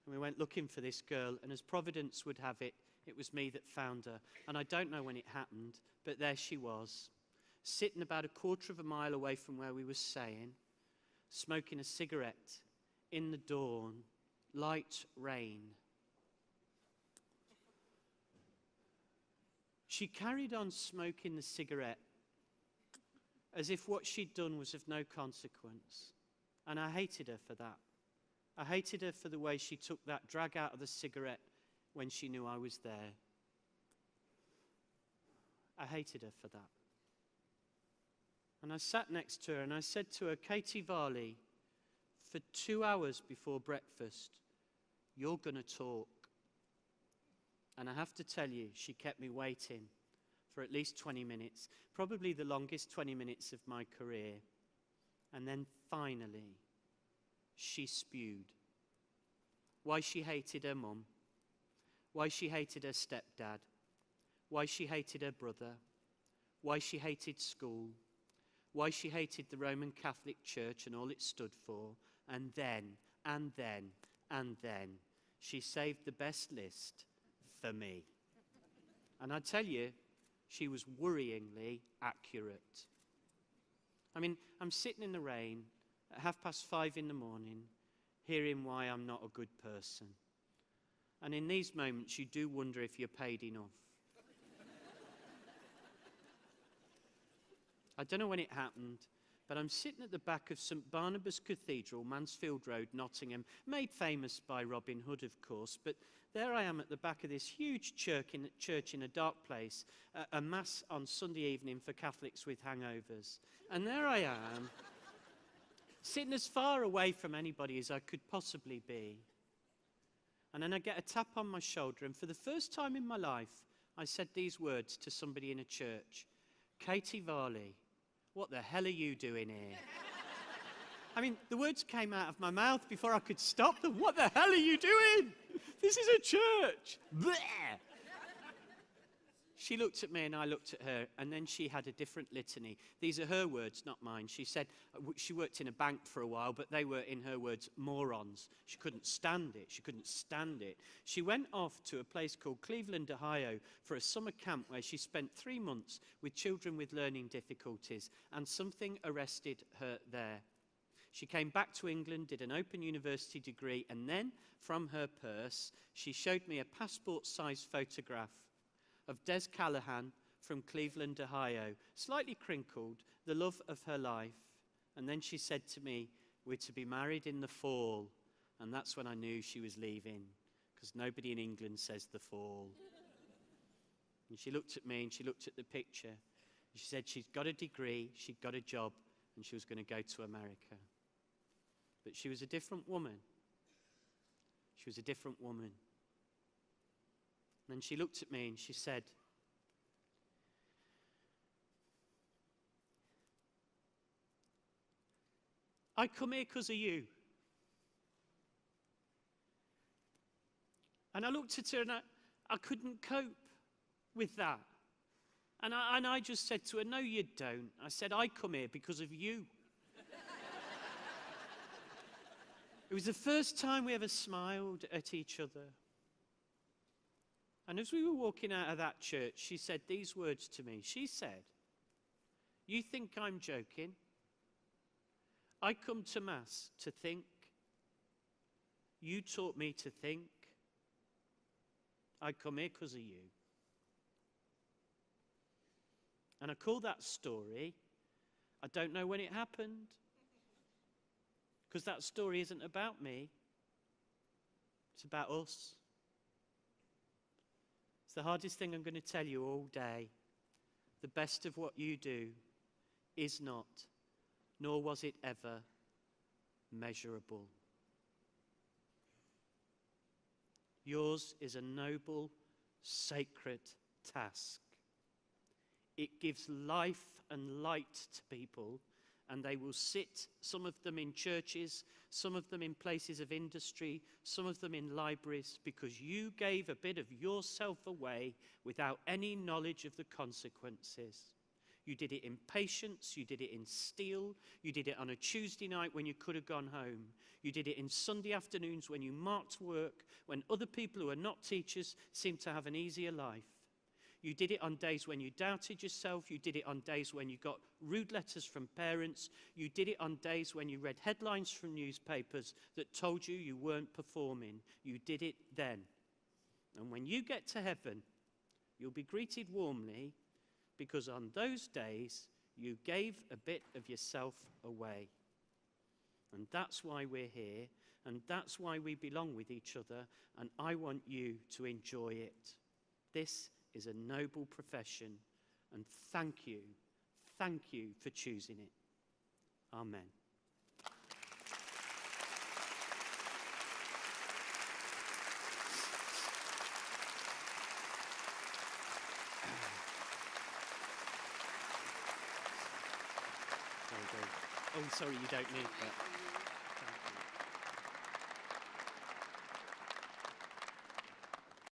and we went looking for this girl, and as Providence would have it, it was me that found her. And I don't know when it happened, but there she was, sitting about a quarter of a mile away from where we were staying, smoking a cigarette in the dawn, light rain. She carried on smoking the cigarette as if what she'd done was of no consequence. And I hated her for that. I hated her for the way she took that drag out of the cigarette when she knew I was there. I hated her for that. And I sat next to her and I said to her, Katie Varley, for 2 hours before breakfast, you're going to talk. And I have to tell you, she kept me waiting for at least 20 minutes, probably the longest 20 minutes of my career. And then finally, she spewed. Why she hated her mum, why she hated her stepdad, why she hated her brother, why she hated school, why she hated the Roman Catholic Church and all it stood for, and then, she saved the best list for me. And I tell you, she was worryingly accurate. I mean, I'm sitting in the rain at 5:30 in the morning, hearing why I'm not a good person. And in these moments, you do wonder if you're paid enough. I don't know when it happened, but I'm sitting at the back of St Barnabas Cathedral, Mansfield Road, Nottingham, made famous by Robin Hood, of course, but there I am at the back of this huge church in a dark place, a mass on Sunday evening for Catholics with hangovers. And there I am, sitting as far away from anybody as I could possibly be. And then I get a tap on my shoulder, and for the first time in my life, I said these words to somebody in a church. Katie Varley, what the hell are you doing here? I mean, the words came out of my mouth before I could stop them. What the hell are you doing? This is a church. Blech. She looked at me and I looked at her, and then she had a different litany. These are her words, not mine. She said she worked in a bank for a while, but they were, in her words, morons. She couldn't stand it. She couldn't stand it. She went off to a place called Cleveland, Ohio, for a summer camp where she spent 3 months with children with learning difficulties, and something arrested her there. She came back to England, did an Open University degree, and then, from her purse, she showed me a passport-sized photograph of Des Callahan from Cleveland, Ohio, slightly crinkled, the love of her life. And then she said to me, we're to be married in the fall. And that's when I knew she was leaving, because nobody in England says the fall. And she looked at me and she looked at the picture. And she said she'd got a degree, she'd got a job, and she was going to go to America. But she was a different woman. She was a different woman. And then she looked at me and she said, I come here because of you. And I looked at her and I couldn't cope with that. And I just said to her, no, you don't. I said, I come here because of you. It was the first time we ever smiled at each other. And as we were walking out of that church, she said these words to me. She said, you think I'm joking? I come to Mass to think. You taught me to think. I come here because of you. And I call that story, I don't know when it happened, because that story isn't about me. It's about us. It's the hardest thing I'm going to tell you all day. The best of what you do is not, nor was it ever, measurable. Yours is a noble, sacred task. It gives life and light to people, and they will sit, some of them in churches, some of them in places of industry, some of them in libraries, because you gave a bit of yourself away without any knowledge of the consequences. You did it in patience, you did it in steel, you did it on a Tuesday night when you could have gone home. You did it in Sunday afternoons when you marked work, when other people who are not teachers seemed to have an easier life. You did it on days when you doubted yourself. You did it on days when you got rude letters from parents. You did it on days when you read headlines from newspapers that told you you weren't performing. You did it then. And when you get to heaven, you'll be greeted warmly, because on those days you gave a bit of yourself away. And that's why we're here, and that's why we belong with each other, and I want you to enjoy it. This is a noble profession, and thank you for choosing it. Amen. Oh, sorry, you don't need that.